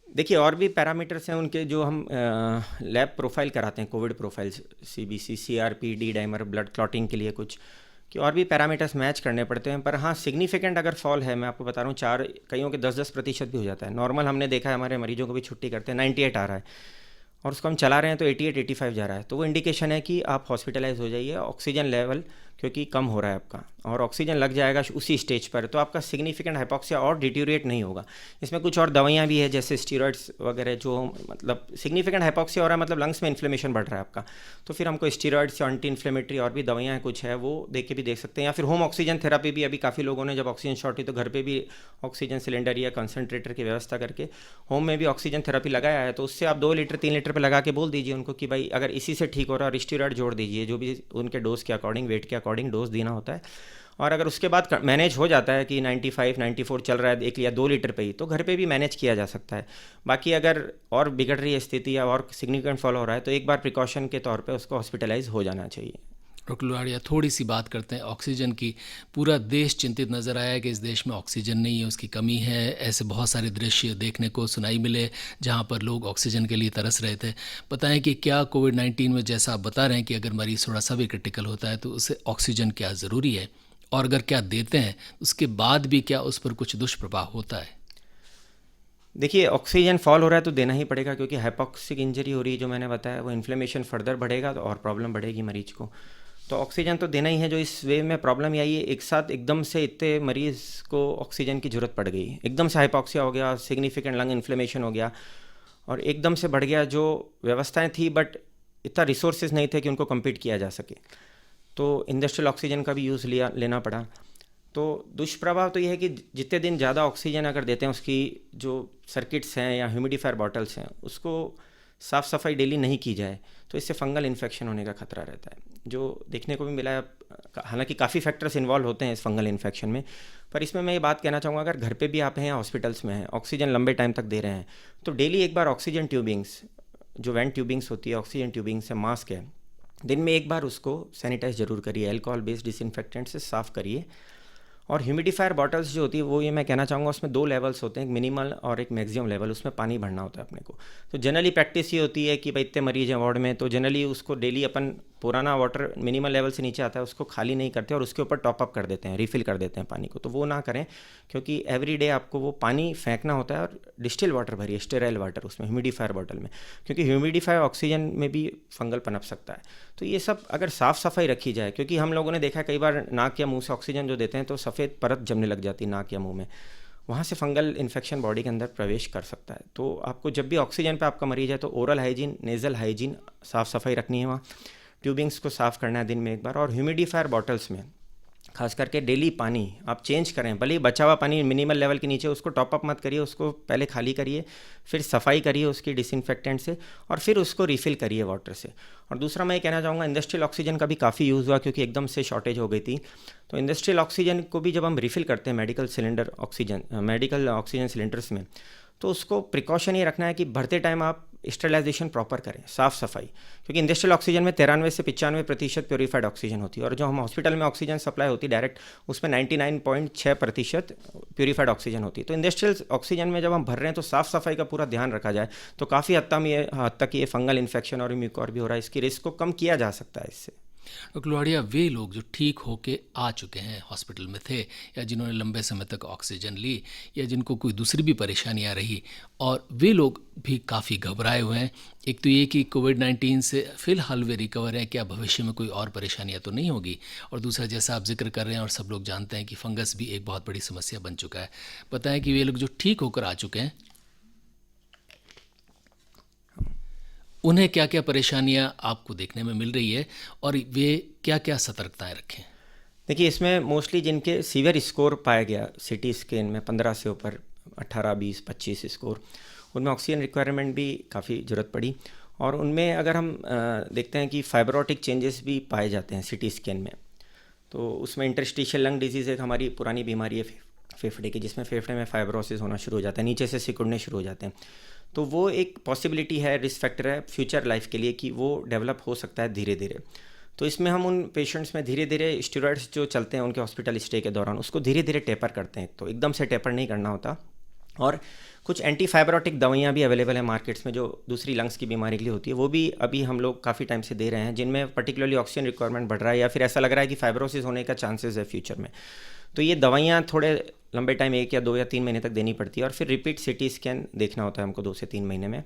देखिए और भी पैरामीटर्स हैं उनके जो हम लैब प्रोफाइल कराते हैं, Covid profiles, CBC, CRP, D dimer, blood clotting के लिए कुछ कि और भी पैरामीटर्स मैच करने पड़ते हैं। पर हाँ, सिग्निफिकेंट अगर फॉल है, मैं आपको बता रहा हूँ, 4 कईयों के 10% भी हो जाता है। नॉर्मल हमने देखा है, हमारे मरीजों को भी छुट्टी करते हैं, 98 आ रहा है और उसको हम चला रहे हैं तो 88-85 जा रहा है, तो वो इंडिकेशन है कि आप हॉस्पिटलाइज हो जाइए। ऑक्सीजन लेवल क्योंकि कम हो रहा है आपका और ऑक्सीजन लग जाएगा उसी स्टेज पर, तो आपका सिग्निफिकेंट हाइपोक्सिया और डिट्यूरिएट नहीं होगा। इसमें कुछ और दवाइयाँ भी है जैसे स्टीरॉइड्स वगैरह, जो मतलब सिग्निफिकेंट हाइपोक्सिया हो रहा है मतलब लंग्स में इन्फ्लेमेशन बढ़ रहा है आपका, तो फिर हमको स्टीरॉइड्स या एंटी इन्फ्लेमेटरी और भी दवाइयाँ कुछ है वो देख के भी देख सकते हैं। या फिर होम ऑक्सीजन थेरापी भी, अभी काफ़ी लोगों ने जब ऑक्सीजन शॉर्ट हुई तो घर पर भी ऑक्सीजन सिलेंडर या कंसनट्रेटर की व्यवस्था करके होम में भी ऑक्सीजन थेरापी लगाया है। तो उससे आप 2 लीटर 3 लीटर पर लगा के बोल दीजिए उनको कि भाई अगर इसी से ठीक हो रहा है और स्टीरॉइड जोड़ दीजिए, जो भी उनके डोज के अकॉर्डिंग, वेट के अकॉर्डिंग डोज देना होता है। और अगर उसके बाद मैनेज हो जाता है कि 95 94 चल रहा है 1 या 2 लीटर पे ही, तो घर पे भी मैनेज किया जा सकता है। बाकी अगर और बिगड़ रही है स्थिति या और सिग्निफिकेंट फॉलो हो रहा है तो एक बार प्रिकॉशन के तौर पे उसको हॉस्पिटलाइज हो जाना चाहिए। डॉक्टर लोहाड़िया, थोड़ी सी बात करते हैं ऑक्सीजन की। पूरा देश चिंतित नज़र आया कि इस देश में ऑक्सीजन नहीं है, उसकी कमी है। ऐसे बहुत सारे दृश्य देखने को सुनाई मिले जहां पर लोग ऑक्सीजन के लिए तरस रहे थे। बताएं कि क्या कोविड-19 में, जैसा आप बता रहे हैं कि अगर मरीज़ थोड़ा सा भी क्रिटिकल होता है तो उसे ऑक्सीजन क्या ज़रूरी है, और अगर क्या देते हैं उसके बाद भी क्या उस पर कुछ दुष्प्रभाव होता है? देखिए ऑक्सीजन फॉल हो रहा है तो देना ही पड़ेगा क्योंकि हाइपोक्सिक इंजरी हो रही है, जो मैंने बताया, वो इन्फ्लेमेशन फर्दर बढ़ेगा तो और प्रॉब्लम बढ़ेगी मरीज को। तो ऑक्सीजन तो देना ही है। जो इस वेव में प्रॉब्लम आई है, एक साथ एकदम से इतने मरीज़ को ऑक्सीजन की ज़रूरत पड़ गई, एकदम से हाइपोक्सिया हो गया, सिग्निफिकेंट लंग इन्फ्लेमेशन हो गया और एकदम से बढ़ गया। जो व्यवस्थाएं थी बट इतना रिसोर्सेज नहीं थे कि उनको कम्पीट किया जा सके, तो इंडस्ट्रियल ऑक्सीजन का भी यूज़ लेना पड़ा। तो दुष्प्रभाव तो ये है कि जितने दिन ज़्यादा ऑक्सीजन अगर देते हैं, उसकी जो सर्किट्स हैं या ह्यूमिडिफायर बॉटल्स हैं उसको साफ़ सफाई डेली नहीं की जाए तो इससे फंगल इन्फेक्शन होने का खतरा रहता है, जो देखने को भी मिला है। हालांकि काफ़ी फैक्टर्स इन्वॉल्व होते हैं इस फंगल इन्फेक्शन में, पर इसमें मैं ये बात कहना चाहूँगा, अगर घर पे भी आप हैं या हॉस्पिटल्स में हैं, ऑक्सीजन लंबे टाइम तक दे रहे हैं, तो डेली एक बार ऑक्सीजन ट्यूबिंग्स, जो वेंट ट्यूबिंग्स होती है, ऑक्सीजन ट्यूबिंग्स है, मास्क है, दिन में एक बार उसको सैनिटाइज ज़रूर करिए, अल्कोहल बेस्ड डिसइंफेक्टेंट से साफ़ करिए। और ह्यूमिडिफायर बॉटल्स जो होती है वो, ये मैं कहना चाहूँगा, उसमें 2 लेवल्स होते हैं, एक मिनिमल और एक मैक्सिमम लेवल, उसमें पानी भरना होता है अपने को। तो जनरली प्रैक्टिस ये होती है कि भाई इतने मरीज हैं वार्ड में, तो जनरली उसको डेली अपन पुराना वाटर मिनिमल लेवल से नीचे आता है उसको खाली नहीं करते और उसके ऊपर टॉप अप कर देते हैं, रिफ़िल कर देते हैं पानी को। तो वो ना करें क्योंकि एवरी डे आपको वो पानी फेंकना होता है और डिस्टिल वाटर भरिए, स्टेराइल वाटर उसमें ह्यूमिडिफायर बॉटल में, क्योंकि ह्यूमिडिफायर ऑक्सीजन में भी फंगल पनप सकता है। तो ये सब अगर साफ़ सफाई रखी जाए, क्योंकि हम लोगों ने देखा है कई बार नाक या मुंह से ऑक्सीजन जो देते हैं तो सफ़ेद परत जमने लग जाती है नाक या मुंह में, वहाँ से फंगल इन्फेक्शन बॉडी के अंदर प्रवेश कर सकता है। तो आपको जब भी ऑक्सीजन पे आपका मरीज है तो ओरल हाइजीन, नेज़ल हाइजीन, साफ़ सफाई रखनी है, वहाँ ट्यूबिंग्स को साफ़ करना है दिन में एक बार। और ह्यूमिडिफायर बॉटल्स में खास करके डेली पानी आप चेंज करें, भले ही बचा हुआ पानी मिनिमल लेवल के नीचे, उसको टॉप अप मत करिए, उसको पहले खाली करिए, फिर सफाई करिए उसकी डिसइंफेक्टेंट से, और फिर उसको रिफ़िल करिए वाटर से। और दूसरा मैं ये कहना चाहूँगा, इंडस्ट्रियल ऑक्सीजन का भी काफ़ी यूज़ हुआ क्योंकि एकदम से शॉर्टेज हो गई थी। तो इंडस्ट्रियल ऑक्सीजन को भी जब हम रिफ़िल करते हैं मेडिकल ऑक्सीजन सिलेंडर्स में, तो उसको प्रिकॉशन ये रखना है कि भरते टाइम आप स्टरलाइजेशन प्रॉपर करें, साफ़ सफाई, क्योंकि इंडस्ट्रियल ऑक्सीजन में 93 से 95% प्योरीफाइड ऑक्सीजन होती है, और जो हम हॉस्पिटल में ऑक्सीजन सप्लाई होती है डायरेक्ट, उसमें 99.6% प्योरीफाइड ऑक्सीजन होती है। तो इंडस्ट्रियल ऑक्सीजन में जब हम भर रहे हैं तो साफ़ सफाई का पूरा ध्यान रखा जाए, तो काफ़ी हद तक ये फंगल इन्फेक्शन और म्यूकोर भी हो रहा है, इसकी रिस्क को कम किया जा सकता है इससे। डॉक्टर लोहाड़िया, वे लोग जो ठीक होके आ चुके हैं, हॉस्पिटल में थे, या जिन्होंने लंबे समय तक ऑक्सीजन ली, या जिनको कोई दूसरी भी परेशानियां रही, और वे लोग भी काफ़ी घबराए हुए हैं, एक तो ये कि कोविड-19 से फ़िलहाल वे रिकवर हैं, क्या भविष्य में कोई और परेशानियां तो नहीं होगी, और दूसरा जैसा आप जिक्र कर रहे हैं और सब लोग जानते हैं कि फंगस भी एक बहुत बड़ी समस्या बन चुका है। बताएं कि वे लोग जो ठीक होकर आ चुके हैं, उन्हें क्या क्या परेशानियां आपको देखने में मिल रही है, और वे क्या क्या सतर्कताएं रखें। देखिए, इसमें मोस्टली जिनके सीवियर स्कोर पाया गया सिटी स्कैन में 15 से ऊपर, 18, 20, 25 स्कोर, उनमें ऑक्सीजन रिक्वायरमेंट भी काफ़ी ज़रूरत पड़ी। और उनमें अगर हम देखते हैं कि फाइब्रोटिक चेंजेस भी पाए जाते हैं सिटी स्कैन में, तो उसमें इंटरस्टिशियल लंग डिजीज़ एक हमारी पुरानी बीमारी है फेफड़े की, जिसमें फेफड़े में फाइब्रोसिस होना शुरू हो जाता है, नीचे से सिकुड़ने शुरू हो जाते हैं। तो वो एक पॉसिबिलिटी है, रिस्क फैक्टर है फ्यूचर लाइफ के लिए कि वो डेवलप हो सकता है धीरे धीरे। तो इसमें हम उन पेशेंट्स में धीरे धीरे स्टेरॉइड्स जो चलते हैं उनके हॉस्पिटल स्टे के दौरान, उसको धीरे धीरे टेपर करते हैं, तो एकदम से टेपर नहीं करना होता। और कुछ एंटी फाइब्रोटिक दवाइयाँ भी अवेलेबल हैं मार्केट्स में, जो दूसरी लंग्स की बीमारी के लिए होती है, वो भी अभी हम लोग काफ़ी टाइम से दे रहे हैं, जिनमें पर्टिकुलरली ऑक्सीजन रिक्वायरमेंट बढ़ रहा है या फिर ऐसा लग रहा है कि फाइब्रोसिस होने का चांसेस है फ्यूचर में। तो ये दवाइयाँ थोड़े लंबे टाइम 1 या 2 या 3 महीने तक देनी पड़ती है, और फिर रिपीट सिटी स्कैन देखना होता है हमको 2 से 3 महीने में,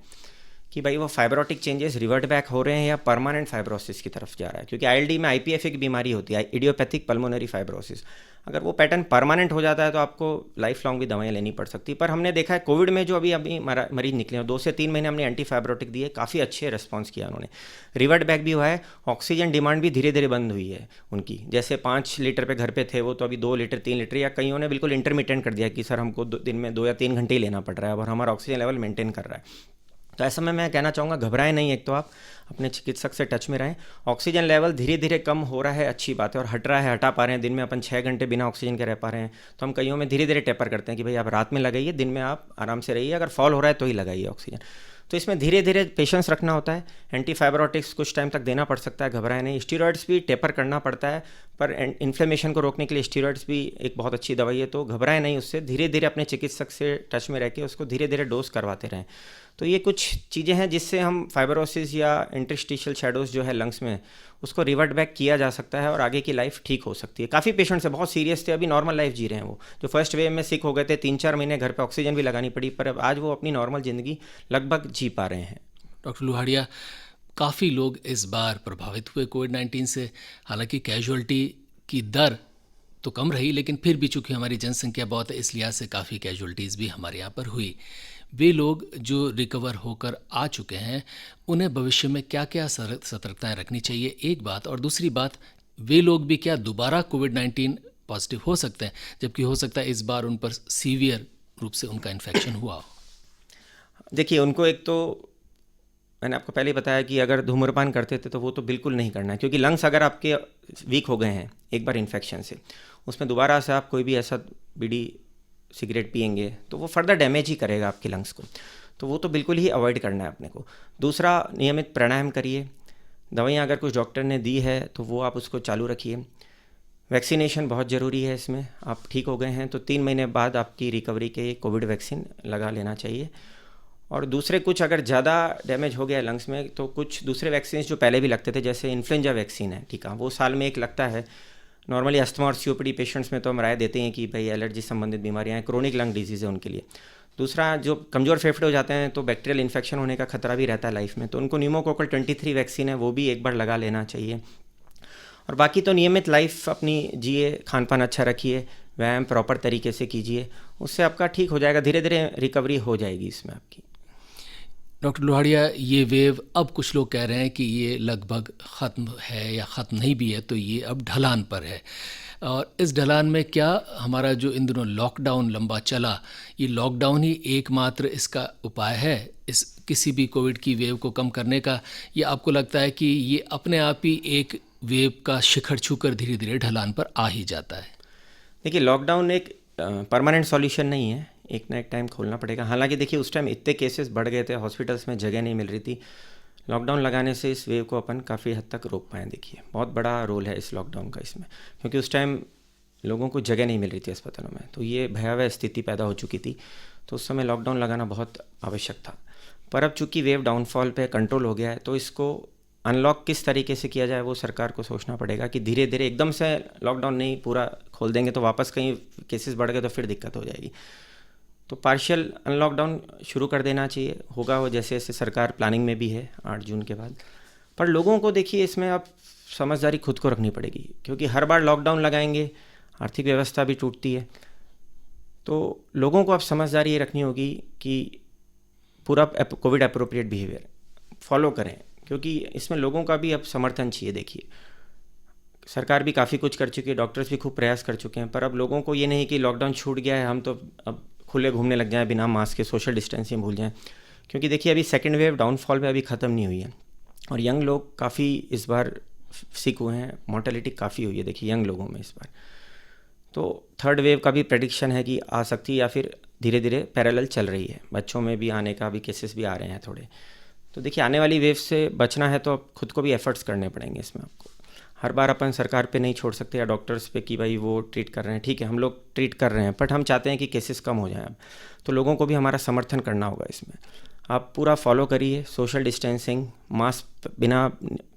कि भाई वो फाइब्रोटिक चेंजेस रिवर्ट बैक हो रहे हैं या परमानेंट फाइब्रोसिस की तरफ जा रहा है। क्योंकि आईएलडी में आईपीएफ एक बीमारी होती है, इडियोपैथिक पल्मोनरी फाइब्रोसिस। अगर वो पैटर्न परमानेंट हो जाता है तो आपको लाइफ लॉन्ग भी दवाइयाँ लेनी पड़ सकती है। पर हमने देखा है कोविड में जो अभी मरीज निकले हैं, 2 से 3 महीने हमने एंटी फाइब्रोटिक दिए, काफ़ी अच्छे रिस्पॉन्स किया उन्होंने, रिवर्ट बैक भी हुआ है, ऑक्सीजन डिमांड भी धीरे धीरे बंद हुई है उनकी। जैसे 5 लीटर पे घर पे थे वो, तो अभी 2 लीटर 3 लीटर, या कईयों ने बिल्कुल इंटरमिटेंट कर दिया कि सर हमको दिन में 2 या 3 घंटे ही लेना पड़ रहा है और हमारा ऑक्सीजन लेवल मेंटेन कर रहा है। तो ऐसे में मैं कहना चाहूँगा, घबराएं नहीं, एक तो आप अपने चिकित्सक से टच में रहें। ऑक्सीजन लेवल धीरे धीरे कम हो रहा है, अच्छी बात है, और हट रहा है, हटा पा रहे हैं। दिन में अपन 6 घंटे बिना ऑक्सीजन के रह पा रहे हैं, तो हम कईयों में धीरे धीरे टेपर करते हैं कि भाई आप रात में लगाइए, दिन में आप आराम से रहिए, अगर फॉल हो रहा है तो ही लगाइए ऑक्सीजन। तो इसमें धीरे धीरे पेशेंस रखना होता है। एंटी फाइब्रोटिक्स कुछ टाइम तक देना पड़ सकता है, घबराएं नहीं। स्टीरॉइड्स भी टेपर करना पड़ता है, पर इन्फ्लेमेशन को रोकने के लिए स्टीरॉइड्स भी एक बहुत अच्छी दवाई है, तो घबराएं नहीं उससे। धीरे धीरे अपने चिकित्सक से टच में रह के उसको धीरे धीरे डोज करवाते रहें। तो ये कुछ चीज़ें हैं जिससे हम फाइब्रोसिस या इंटरस्टिशियल शैडोज जो है लंग्स में, उसको रिवर्ट बैक किया जा सकता है और आगे की लाइफ ठीक हो सकती है। काफ़ी पेशेंट्स है बहुत सीरियस थे, अभी नॉर्मल लाइफ जी रहे हैं। वो जो फर्स्ट वेव में सिक हो गए थे, 3-4 महीने घर पे ऑक्सीजन भी लगानी पड़ी, पर अब आज वो अपनी नॉर्मल ज़िंदगी लगभग जी पा रहे हैं। डॉक्टर लोहाड़िया, काफ़ी लोग इस बार प्रभावित हुए कोविड-19 से, हालांकि कैजुअल्टी की दर तो कम रही, लेकिन फिर भी चूंकि हमारी जनसंख्या बहुत है, इस लिहाज से काफ़ी कैजुअल्टीज़ भी हमारे यहाँ पर हुई। वे लोग जो रिकवर होकर आ चुके हैं, उन्हें भविष्य में क्या क्या सतर्कताएं रखनी चाहिए, एक बात। और दूसरी बात, वे लोग भी क्या दोबारा कोविड-19 पॉजिटिव हो सकते हैं, जबकि हो सकता है इस बार उन पर सीवियर रूप से उनका इन्फेक्शन हुआ हो। देखिए, उनको एक तो मैंने आपको पहले ही बताया कि अगर धूम्रपान करते थे तो वो तो बिल्कुल नहीं करना है, क्योंकि लंग्स अगर आपके वीक हो गए हैं एक बार इन्फेक्शन से, उसमें दोबारा से आप कोई भी ऐसा बीड़ी सिगरेट पिएंगे तो वो फर्दर डैमेज ही करेगा आपके लंग्स को, तो वो तो बिल्कुल ही अवॉइड करना है अपने को। दूसरा, नियमित प्राणायाम करिए। दवाइयाँ अगर कुछ डॉक्टर ने दी है तो वो आप उसको चालू रखिए। वैक्सीनेशन बहुत ज़रूरी है इसमें। आप ठीक हो गए हैं तो 3 महीने बाद आपकी रिकवरी के कोविड वैक्सीन लगा लेना चाहिए। और दूसरे कुछ अगर ज़्यादा डैमेज हो गया लंग्स में तो कुछ दूसरे वैक्सीन जो पहले भी लगते थे, जैसे इन्फ्लुएंजा वैक्सीन है टीका, वो साल में एक लगता है। नॉर्मली अस्थमा और सीओपीडी पेशेंट्स में तो हम राय देते हैं कि भाई एलर्जी संबंधित बीमारियाँ हैं, क्रोनिक लंग डिजीज़ है उनके लिए। दूसरा, जो कमज़ोर फेफड़े हो जाते हैं तो बैक्टीरियल इन्फेक्शन होने का खतरा भी रहता है लाइफ में, तो उनको न्यूमोकोकल 23 वैक्सीन है, वो भी एक बार लगा लेना चाहिए। और बाकी तो नियमित लाइफ अपनी जिए, खान पान अच्छा रखिए, व्यायाम प्रॉपर तरीके से कीजिए, उससे आपका ठीक हो जाएगा, धीरे धीरे रिकवरी हो जाएगी इसमें आपकी। डॉक्टर लोहाड़िया, ये वेव, अब कुछ लोग कह रहे हैं कि ये लगभग ख़त्म है या ख़त्म नहीं भी है, तो ये अब ढलान पर है। और इस ढलान में क्या हमारा जो इन दिनों लॉकडाउन लंबा चला, ये लॉकडाउन ही एकमात्र इसका उपाय है इस किसी भी कोविड की वेव को कम करने का, या आपको लगता है कि ये अपने आप ही एक वेव का शिखर छूकर धीरे धीरे ढलान पर आ ही जाता है? देखिए, लॉकडाउन एक परमानेंट सॉल्यूशन नहीं है, एक ना एक टाइम खोलना पड़ेगा। हालांकि देखिए, उस टाइम इतने केसेस बढ़ गए थे, हॉस्पिटल्स में जगह नहीं मिल रही थी। लॉकडाउन लगाने से इस वेव को अपन काफ़ी हद तक रोक पाए। देखिए, बहुत बड़ा रोल है इस लॉकडाउन का इसमें, क्योंकि उस टाइम लोगों को जगह नहीं मिल रही थी अस्पतालों में, तो ये भयावह स्थिति पैदा हो चुकी थी। तो उस समय लॉकडाउन लगाना बहुत आवश्यक था। पर अब चूंकि वेव डाउनफॉल पे कंट्रोल हो गया है, तो इसको अनलॉक किस तरीके से किया जाए वो सरकार को सोचना पड़ेगा कि धीरे धीरे एकदम से लॉकडाउन नहीं पूरा खोल देंगे तो वापस कहीं केसेस बढ़ गए तो फिर दिक्कत हो जाएगी। तो पार्शियल अनलॉकडाउन शुरू कर देना चाहिए, होगा वो जैसे जैसे सरकार प्लानिंग में भी है 8 जून के बाद। पर लोगों को देखिए, इसमें अब समझदारी खुद को रखनी पड़ेगी, क्योंकि हर बार लॉकडाउन लगाएंगे, आर्थिक व्यवस्था भी टूटती है। तो लोगों को अब समझदारी ये रखनी होगी कि पूरा कोविड अप्रोप्रिएट बिहेवियर फॉलो करें, क्योंकि इसमें लोगों का भी अब समर्थन चाहिए। देखिए, सरकार भी काफ़ी कुछ कर चुकी है, डॉक्टर्स भी खूब प्रयास कर चुके हैं, पर अब लोगों को ये नहीं कि लॉकडाउन छूट गया है हम तो अब खुले घूमने लग जाएं, बिना मास्क के सोशल डिस्टेंसिंग भूल जाएं। क्योंकि देखिए, अभी सेकेंड वेव डाउनफॉल में अभी ख़त्म नहीं हुई है, और यंग लोग काफ़ी इस बार सिक हुए हैं, मोर्टेलिटी काफ़ी हुई है देखिए यंग लोगों में इस बार। तो थर्ड वेव का भी प्रेडिक्शन है कि आ सकती है, या फिर धीरे धीरे पैरेलल चल रही है, बच्चों में भी आने का भी केसेस भी आ रहे हैं थोड़े। तो देखिए, आने वाली वेव से बचना है तो अब खुद को भी एफर्ट्स करने पड़ेंगे इसमें। आपको हर बार अपन सरकार पे नहीं छोड़ सकते या डॉक्टर्स पे कि भाई वो ट्रीट कर रहे हैं। ठीक है, हम लोग ट्रीट कर रहे हैं, बट हम चाहते हैं कि केसेस कम हो जाएं अब, तो लोगों को भी हमारा समर्थन करना होगा इसमें। आप पूरा फॉलो करिए सोशल डिस्टेंसिंग, मास्क बिना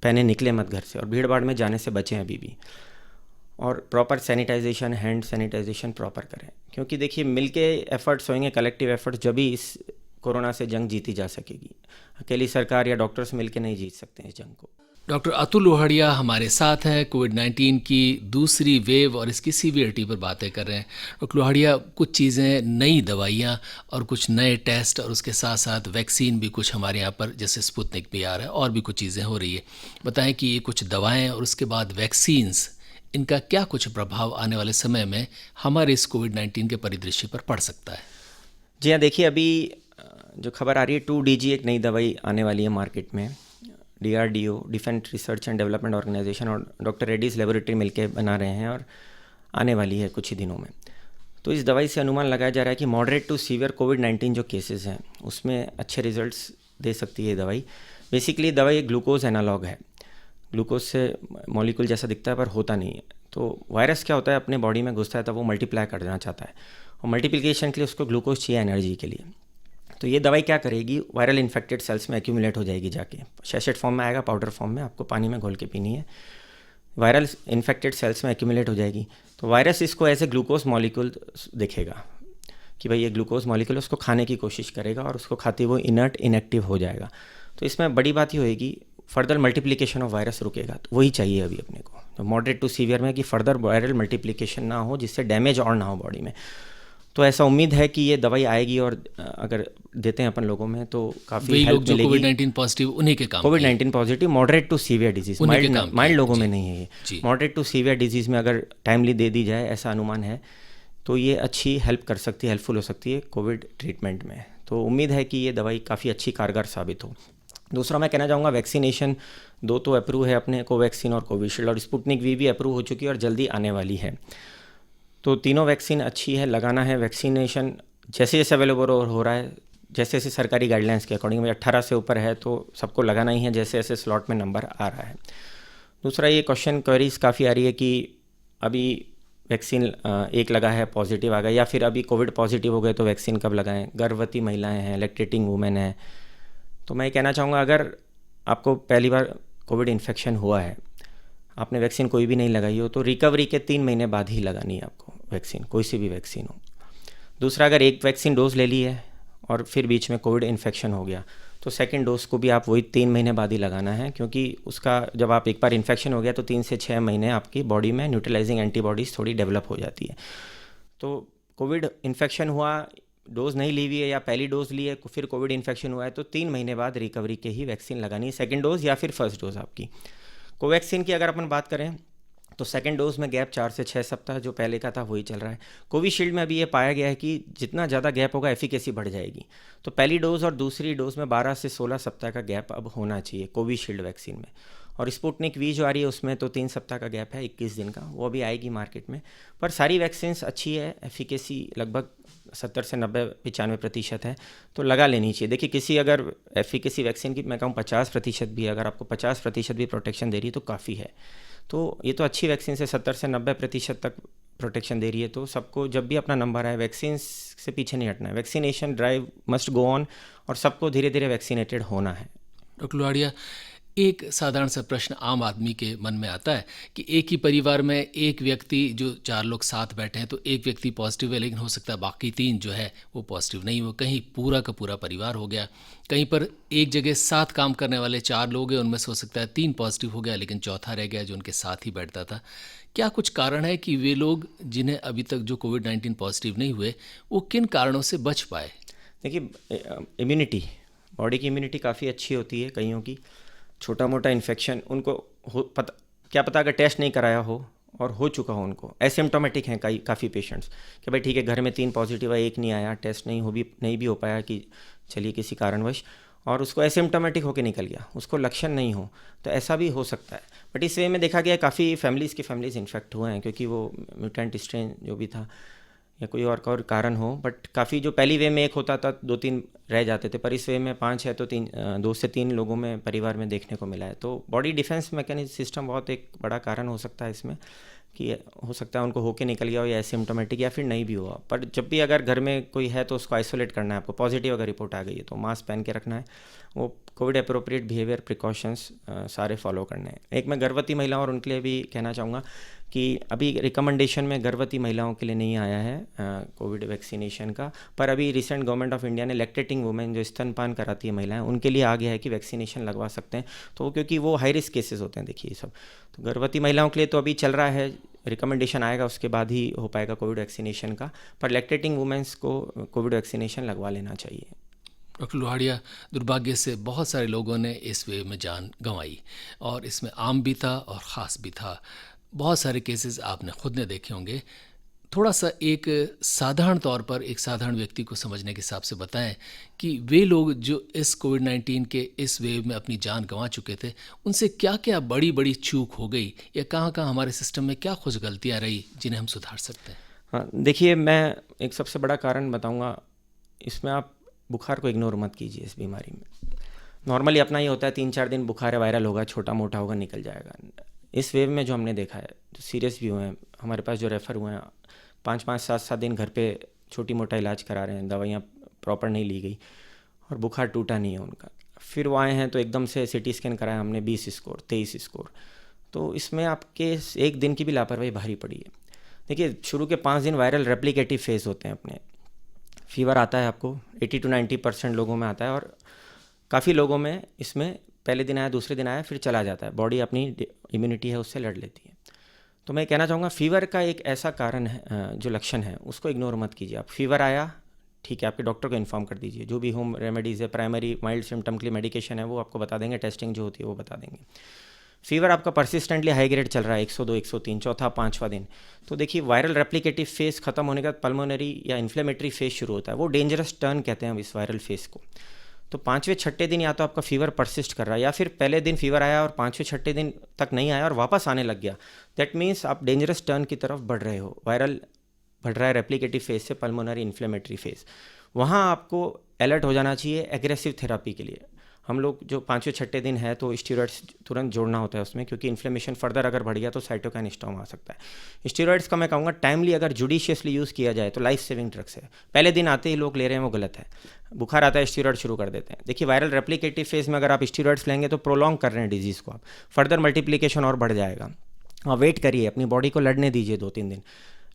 पहने निकले मत घर से, और भीड़ भाड़ में जाने से बचें अभी भी, और proper sanitization, hand sanitization proper करें। क्योंकि देखिए, मिलके एफर्ट्स होंगे, कलेक्टिव एफर्ट्स, जब भी इस कोरोना से जंग जीती जा सकेगी। अकेली सरकार या डॉक्टर्स मिलके नहीं जीत सकते हैं इस जंग को। डॉक्टर अतुल लोहाड़िया हमारे साथ हैं, कोविड-19 की दूसरी वेव और इसकी सीवियरिटी पर बातें कर रहे हैं। डॉक्टर लोहाड़िया, कुछ चीज़ें, नई दवाइयाँ और कुछ नए टेस्ट, और उसके साथ साथ वैक्सीन भी कुछ हमारे यहाँ पर, जैसे स्पुतनिक भी आ रहा है, और भी कुछ चीज़ें हो रही है। बताएं कि ये कुछ दवाएँ और उसके बाद वैक्सीन्स, इनका क्या कुछ प्रभाव आने वाले समय में हमारे इस कोविड-19 के परिदृश्य पर पड़ सकता है? जी हाँ, देखिए, अभी जो खबर आ रही है 2DG एक नई दवाई आने वाली है मार्केट में। DRDO, defence research and development organisation, और डॉक्टर रेड्डीज़ लेबोरेटरी मिलके बना रहे हैं, और आने वाली है कुछ ही दिनों में। तो इस दवाई से अनुमान लगाया जा रहा है कि मॉडरेट टू सीवियर कोविड-19 जो केसेस हैं उसमें अच्छे रिजल्ट्स दे सकती है ये दवाई। बेसिकली दवाई ग्लूकोज एनालॉग है, ग्लूकोज से मॉलिक्यूल जैसा दिखता है पर होता नहीं है। तो वायरस क्या होता है, अपने बॉडी में घुसता है तो वो मल्टीप्लाई करना चाहता है, और मल्टीप्लिकेशन के लिए उसको ग्लूकोज चाहिए एनर्जी के लिए। तो ये दवाई क्या करेगी, वायरल इन्फेक्टेड सेल्स में एक्यूमुलेट हो जाएगी, जाके सैशेट फॉर्म में आएगा, पाउडर फॉर्म में, आपको पानी में घोल के पीनी है। वायरल इन्फेक्टेड सेल्स में एक्यूमुलेट हो जाएगी, तो वायरस इसको एज ए ग्लूकोज मॉलिक्यूल देखेगा कि भाई ये ग्लूकोज मॉलिक्यूल, उसको खाने की कोशिश करेगा, और उसको खाते वो इनर्ट, इनएक्टिव हो जाएगा। तो इसमें बड़ी बात ये होएगी, फर्दर मल्टीप्लिकेशन ऑफ वायरस रुकेगा, तो वही चाहिए अभी अपने को। तो मॉडरेट टू सीवियर में कि फर्दर वायरल मल्टीप्लिकेशन ना हो, जिससे डैमेज और ना हो बॉडी में। तो ऐसा उम्मीद है कि ये दवाई आएगी, और अगर देते हैं अपन लोगों में तो काफ़ी हेल्प जो मिलेगी। कोविड-19 पॉजिटिव, उन्हीं के काम, कोविड-19 positive moderate to severe disease, mild लोगों में नहीं है ये। मॉडरेट टू सीवियर डिजीज़ में अगर टाइमली दे दी जाए, ऐसा अनुमान है, तो ये अच्छी हेल्प कर सकती है, हेल्पफुल हो सकती है कोविड ट्रीटमेंट में। तो उम्मीद है कि ये दवाई काफ़ी अच्छी कारगर साबित हो। दूसरा मैं कहना चाहूँगा, वैक्सीनेशन 2 तो अप्रूव है अपने, कोवैक्सीन और कोविशील्ड, और स्पुतनिक वी भी अप्रूव हो चुकी है और जल्दी आने वाली है। तो तीनों वैक्सीन अच्छी है, लगाना है। वैक्सीनेशन जैसे जैसे अवेलेबल हो रहा है, जैसे जैसे सरकारी गाइडलाइंस के अकॉर्डिंग, 18 से ऊपर है तो सबको लगाना ही है, जैसे जैसे स्लॉट में नंबर आ रहा है। दूसरा, ये क्वेश्चन क्वेरीज काफ़ी आ रही है कि अभी वैक्सीन एक लगा है, पॉजिटिव आ गया, या फिर अभी कोविड पॉजिटिव हो गए तो वैक्सीन कब लगाएं। गर्भवती महिलाएं हैं, लैक्टेटिंग वुमेन है, तो मैं कहना चाहूँगा, अगर आपको पहली बार कोविड इन्फेक्शन हुआ है, आपने वैक्सीन कोई भी नहीं लगाई हो, तो रिकवरी के 3 महीने बाद ही लगानी है आपको वैक्सीन, कोई सी भी वैक्सीन हो। दूसरा, अगर एक वैक्सीन डोज ले ली है और फिर बीच में कोविड इन्फेक्शन हो गया, तो सेकंड डोज को भी आप वही 3 महीने बाद ही लगाना है, क्योंकि उसका जब आप एक बार इन्फेक्शन हो गया तो 3 से 6 महीने आपकी बॉडी में न्यूट्रलाइजिंग एंटीबॉडीज़ थोड़ी डेवलप हो जाती है। तो कोविड इन्फेक्शन हुआ, डोज नहीं ली हुई है, या पहली डोज ली है फिर कोविड इन्फेक्शन हुआ है, तो 3 महीने बाद रिकवरी के ही वैक्सीन लगानी है, सेकेंड डोज या फिर फर्स्ट डोज आपकी। कोवैक्सीन की अगर अपन बात करें तो सेकेंड डोज में गैप 4 से 6 सप्ताह जो पहले का था वही चल रहा है। कोविशील्ड में अभी ये पाया गया है कि जितना ज़्यादा गैप होगा एफिकेसी बढ़ जाएगी। तो पहली डोज और दूसरी डोज में 12 से 16 सप्ताह का गैप अब होना चाहिए कोविशील्ड वैक्सीन में। और स्पुतनिक वी जो आ रही है उसमें तो 3 सप्ताह का गैप है, 21 दिन का, वो अभी आएगी मार्केट में। पर सारी वैक्सीन्स अच्छी है, एफिकेसी लगभग 70 से 90-95% है, तो लगा लेनी चाहिए। देखिए किसी अगर एफिकेसी वैक्सीन की मैं कहूँ 50% भी, अगर आपको 50% भी प्रोटेक्शन दे रही है तो काफ़ी है। तो ये तो अच्छी वैक्सीन से 70 से 90% तक प्रोटेक्शन दे रही है। तो सबको जब भी अपना नंबर आए वैक्सीन से पीछे नहीं हटना है। Vaccination drive must go on और सबको धीरे धीरे वैक्सीनेटेड होना है। डॉक्टर लोहाड़िया, एक साधारण सा प्रश्न आम आदमी के मन में आता है कि एक ही परिवार में एक व्यक्ति, जो 4 लोग साथ बैठे हैं, तो एक व्यक्ति पॉजिटिव है, लेकिन हो सकता है बाकी 3 जो है वो पॉजिटिव नहीं हो। कहीं पूरा का पूरा परिवार हो गया, कहीं पर एक जगह साथ काम करने वाले 4 लोग हैं, उनमें से हो सकता है 3 पॉजिटिव हो गया, लेकिन चौथा रह गया जो उनके साथ ही बैठता था। क्या कुछ कारण है कि वे लोग जिन्हें अभी तक जो कोविड-19 पॉजिटिव नहीं हुए, वो किन कारणों से बच पाए? देखिए इम्यूनिटी, बॉडी की इम्यूनिटी काफ़ी अच्छी होती है कईयों की। छोटा मोटा इन्फेक्शन उनको क्या पता अगर टेस्ट नहीं कराया हो और हो चुका हो, उनको एसिम्प्टोमेटिक हैं काफ़ी पेशेंट्स कि भाई ठीक है घर में 3 पॉजिटिव है, 1 नहीं आया, टेस्ट नहीं भी हो पाया कि चलिए किसी कारणवश, और उसको एसिम्प्टोमेटिक होकर निकल गया, उसको लक्षण नहीं हो, तो ऐसा भी हो सकता है। बट इस वे में देखा गया काफ़ी फैमिलीज़ इन्फेक्ट हुए हैं क्योंकि वो म्यूटेंट स्ट्रेन जो भी था या कोई और कारण हो। बट काफ़ी जो पहली वे में 1 होता था 2-3 रह जाते थे, पर इस वे में 5 है तो 2 से 3 लोगों में परिवार में देखने को मिला है। तो बॉडी डिफेंस मैकेनिज्म सिस्टम बहुत एक बड़ा कारण हो सकता है इसमें, कि हो सकता है उनको होके निकल गया हो या एसिम्प्टोमेटिक या फिर नहीं भी हुआ। पर जब भी अगर घर में कोई है तो उसको आइसोलेट करना है आपको। पॉजिटिव अगर रिपोर्ट आ गई है तो मास्क पहन के रखना है, वो कोविड अप्रोप्रिएट बिहेवियर प्रिकॉशंस सारे फॉलो करने हैं। एक मैं गर्भवती महिलाओं और उनके लिए भी कहना चाहूँगा कि अभी रिकमेंडेशन में गर्भवती महिलाओं के लिए नहीं आया है कोविड वैक्सीनेशन का, पर अभी रिसेंट गवर्नमेंट ऑफ इंडिया ने लैक्टेटिंग वुमेन जो स्तनपान कराती है महिलाएं, उनके लिए आ गया है कि वैक्सीनेशन लगवा सकते हैं। तो क्योंकि वो हाई रिस्क केसेस होते हैं, देखिए ये सब, तो गर्भवती महिलाओं के लिए तो अभी चल रहा है, रिकमेंडेशन आएगा उसके बाद ही हो पाएगा कोविड वैक्सीनेशन का, पर लैक्टेटिंग वुमेन्स को कोविड वैक्सीनेशन लगवा लेना चाहिए। डॉक्टर लोहाड़िया, दुर्भाग्य से बहुत सारे लोगों ने इस वेव में जान गंवाई, और इसमें आम भी था और ख़ास भी था। बहुत सारे केसेस आपने खुद ने देखे होंगे। थोड़ा सा एक साधारण तौर पर एक साधारण व्यक्ति को समझने के हिसाब से बताएं कि वे लोग जो इस कोविड-19 के इस वेव में अपनी जान गंवा चुके थे, उनसे क्या क्या बड़ी बड़ी चूक हो गई, या कहाँ कहाँ हमारे सिस्टम में क्या कुछ गलतियाँ रही जिन्हें हम सुधार सकते हैं? हाँ, देखिए मैं एक सबसे बड़ा कारण बताऊँगा इसमें। आप बुखार को इग्नोर मत कीजिए इस बीमारी में। नॉर्मली अपना ये होता है 3-4 दिन बुखार है, वायरल होगा, छोटा मोटा होगा, निकल जाएगा। इस वेव में जो हमने देखा है, जो सीरियस भी हुए हैं हमारे पास, जो रेफ़र हुए हैं 5-5, 7-7 दिन घर पे छोटी मोटा इलाज करा रहे हैं, दवाइयाँ प्रॉपर नहीं ली गई और बुखार टूटा नहीं है उनका। फिर वो आए हैं तो एकदम से सिटी स्कैन कराया हमने, 20 स्कोर 23 स्कोर, तो इसमें आपके 1 दिन की भी लापरवाही भारी पड़ी है। देखिए शुरू के 5 दिन वायरल रेप्लिकेटिव फेज़ होते हैं अपने। फीवर आता है आपको 80 to 90% लोगों में आता है, और काफ़ी लोगों में इसमें पहले दिन आया, दूसरे दिन आया, फिर चला जाता है। बॉडी अपनी इम्यूनिटी है उससे लड़ लेती है। तो मैं कहना चाहूँगा फीवर का एक ऐसा कारण है, जो लक्षण है उसको इग्नोर मत कीजिए। आप फीवर आया, ठीक है, आपके डॉक्टर को इन्फॉर्म कर दीजिए। जो भी होम रेमेडीज़ है, प्राइमरी माइल्ड सिम्टम के लिए मेडिकेशन है वो आपको बता देंगे, टेस्टिंग जो होती है वो बता देंगे। फीवर आपका परसिस्टेंटली हाई ग्रेड चल रहा है, 102, 103, चौथा 5वां दिन, तो देखिए वायरल रेप्लिकेटिव फेज़ खत्म होने के बाद पल्मोनरी या इन्फ्लेमेटरी फेज़ शुरू होता है। वो डेंजरस टर्न कहते हैं हम इस वायरल फेज़ को। तो 5वें-6ठे दिन या तो आपका फीवर परसिस्ट कर रहा है, या फिर पहले दिन फीवर आया और 5वें-6ठे दिन तक नहीं आया और वापस आने लग गया। दैट मीन्स आप डेंजरस टर्न की तरफ बढ़ रहे हो। वायरल बढ़ रहा है रेप्लिकेटिव फेज़ से पल्मोनरी इन्फ्लेमेटरी फेज़। वहाँ आपको अलर्ट हो जाना चाहिए एग्रेसिव थेरापी के लिए। हम लोग जो 5वें-6ठे दिन है तो स्टीरॉइड्स तुरंत जोड़ना होता है उसमें, क्योंकि इन्फ्लेमेशन फर्दर अगर बढ़ गया तो साइटोकाइन स्टॉर्म आ सकता है। स्टीरॉइड्स का मैं कहूँगा टाइमली अगर जुडिशियसली यूज़ किया जाए तो लाइफ सेविंग ड्रग्स है। पहले दिन आते ही लोग ले रहे हैं वो गलत है। बुखार आता है स्टीरॉइड शुरू कर देते हैं। देखिए वायरल रेप्लिकेटिव फेज़ में अगर आप स्टीरॉइड्स लेंगे तो प्रोलॉन्ग कर रहे हैं डिजीज़ को, आप फर्दर मल्टीप्लिकेशन और बढ़ जाएगा। आप वेट करिए, अपनी बॉडी को लड़ने दीजिए 2-3 दिन।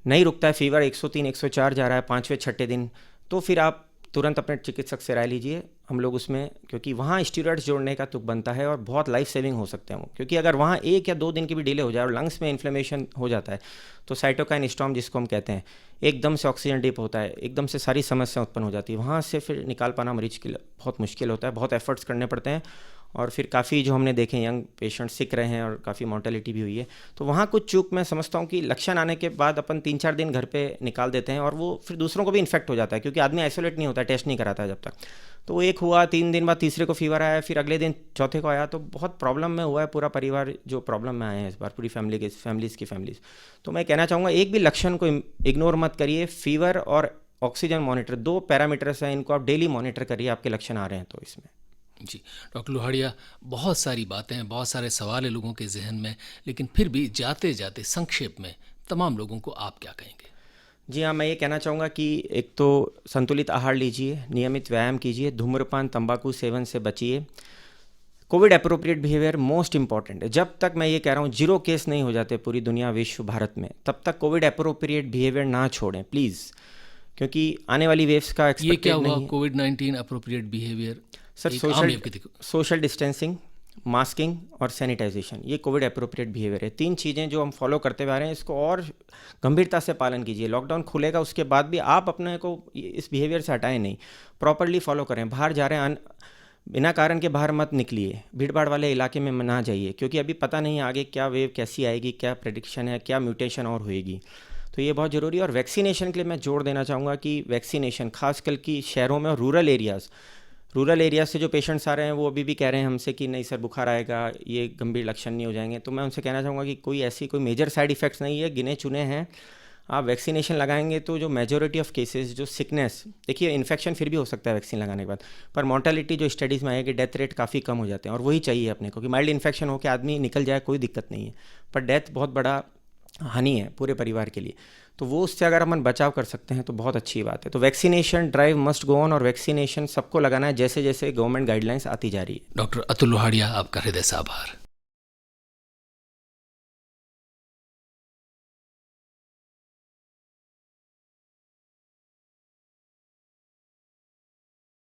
नहीं रुकता है फीवर, 103, 104 जा रहा है 5वें-6ठे दिन, तो फिर आप तुरंत अपने चिकित्सक से राय लीजिए। हम लोग उसमें, क्योंकि वहाँ स्टीरॉइड्स जोड़ने का तुक बनता है और बहुत लाइफ सेविंग हो सकते हैं वो, क्योंकि अगर वहाँ 1 या 2 दिन की भी डिले हो जाए और लंग्स में इन्फ्लेमेशन हो जाता है तो साइटोकाइन स्टॉर्म जिसको हम कहते हैं, एकदम से ऑक्सीजन डिप होता है, एकदम से सारी समस्या उत्पन्न हो जाती है। वहाँ से फिर निकाल पाना मरीज के लिए बहुत मुश्किल होता है, बहुत एफर्ट्स करने पड़ते हैं और फिर काफ़ी जो हमने देखे यंग पेशेंट सिक रहे हैं और काफ़ी मॉर्टेलिटी भी हुई है। तो वहाँ कुछ चूक मैं समझता हूँ कि लक्षण आने के बाद अपन 3-4 दिन घर पे निकाल देते हैं और वो फिर दूसरों को भी इन्फेक्ट हो जाता है, क्योंकि आदमी आइसोलेट नहीं होता, टेस्ट नहीं कराता है जब तक। तो एक हुआ, 3 दिन बाद तीसरे को फीवर आया, फिर अगले दिन चौथे को आया, तो बहुत प्रॉब्लम में हुआ है पूरा परिवार, जो प्रॉब्लम में आए हैं इस बार पूरी फैमिलीज़। तो मैं कहना चाहूँगा एक भी लक्षण को इग्नोर मत करिए। फीवर और ऑक्सीजन मॉनिटर 2 पैरामीटर्स हैं, इनको आप डेली मॉनिटर करिए, आपके लक्षण आ रहे हैं तो इसमें। जी डॉक्टर लोहाड़िया, बहुत सारी बातें हैं, बहुत सारे सवाल हैं लोगों के जहन में, लेकिन फिर भी जाते जाते संक्षेप में तमाम लोगों को आप क्या कहेंगे? जी हाँ, मैं ये कहना चाहूँगा कि एक तो संतुलित आहार लीजिए, नियमित व्यायाम कीजिए, धूम्रपान तंबाकू सेवन से बचिए। Covid appropriate behaviour most important है। जब तक मैं ये कह रहा हूँ 0 केस नहीं हो जाते पूरी दुनिया, विश्व, भारत में, तब तक कोविड अप्रोप्रिएट बिहेवियर ना छोड़ें प्लीज़, क्योंकि आने वाली वेव्स का ये एक्सपेक्टेड क्या नहीं हुआ है। कोविड-19 appropriate behaviour? Sir social distancing, masking और सैनिटाइजेशन, ये कोविड अप्रोप्रिएट बिहेवियर है। 3 चीज़ें जो हम फॉलो करते हुए आ रहे हैं, इसको और गंभीरता से पालन कीजिए। लॉकडाउन खुलेगा उसके बाद भी आप अपने को इस बिहेवियर से हटाएं नहीं, प्रॉपरली फॉलो करें। बाहर जा रहे हैं, बिना कारण के बाहर मत निकलिए, भीड़ भाड़ वाले इलाके में ना जाइए, क्योंकि अभी पता नहीं आगे क्या वेव कैसी आएगी, क्या प्रेडिक्शन है, क्या म्यूटेशन और होएगी। तो ये बहुत ज़रूरी है। और वैक्सीनेशन के लिए मैं जोर देना चाहूँगा कि वैक्सीनेशन खासकर कि शहरों में और रूरल एरियाज़ से जो पेशेंट्स आ रहे हैं, वो अभी भी कह रहे हैं हमसे कि नहीं सर बुखार आएगा, ये गंभीर लक्षण नहीं हो जाएंगे। तो मैं उनसे कहना चाहूँगा कि कोई मेजर साइड इफ़ेक्ट्स नहीं है, गिने चुने हैं। आप वैक्सीनेशन लगाएंगे तो जो मेजॉरिटी ऑफ केसेस, जो सिकनेस, देखिए इन्फेक्शन फिर भी हो सकता है वैक्सीन लगाने के बाद, पर मॉर्टेलिटी जो स्टडीज़ में आएगी, डेथ रेट काफ़ी कम हो जाते हैं, और वही चाहिए अपने को कि माइल्ड इन्फेक्शन हो के आदमी निकल जाए, कोई दिक्कत नहीं है, पर डेथ बहुत बड़ा हानि है पूरे परिवार के लिए। तो वो उससे अगर हम बचाव कर सकते हैं तो बहुत अच्छी बात है। तो vaccination drive must go on, और वैक्सीनेशन सबको लगाना है जैसे जैसे गवर्नमेंट गाइडलाइंस आती जा रही है। डॉक्टर अतुल लोहाड़िया, आपका हृदय से आभार।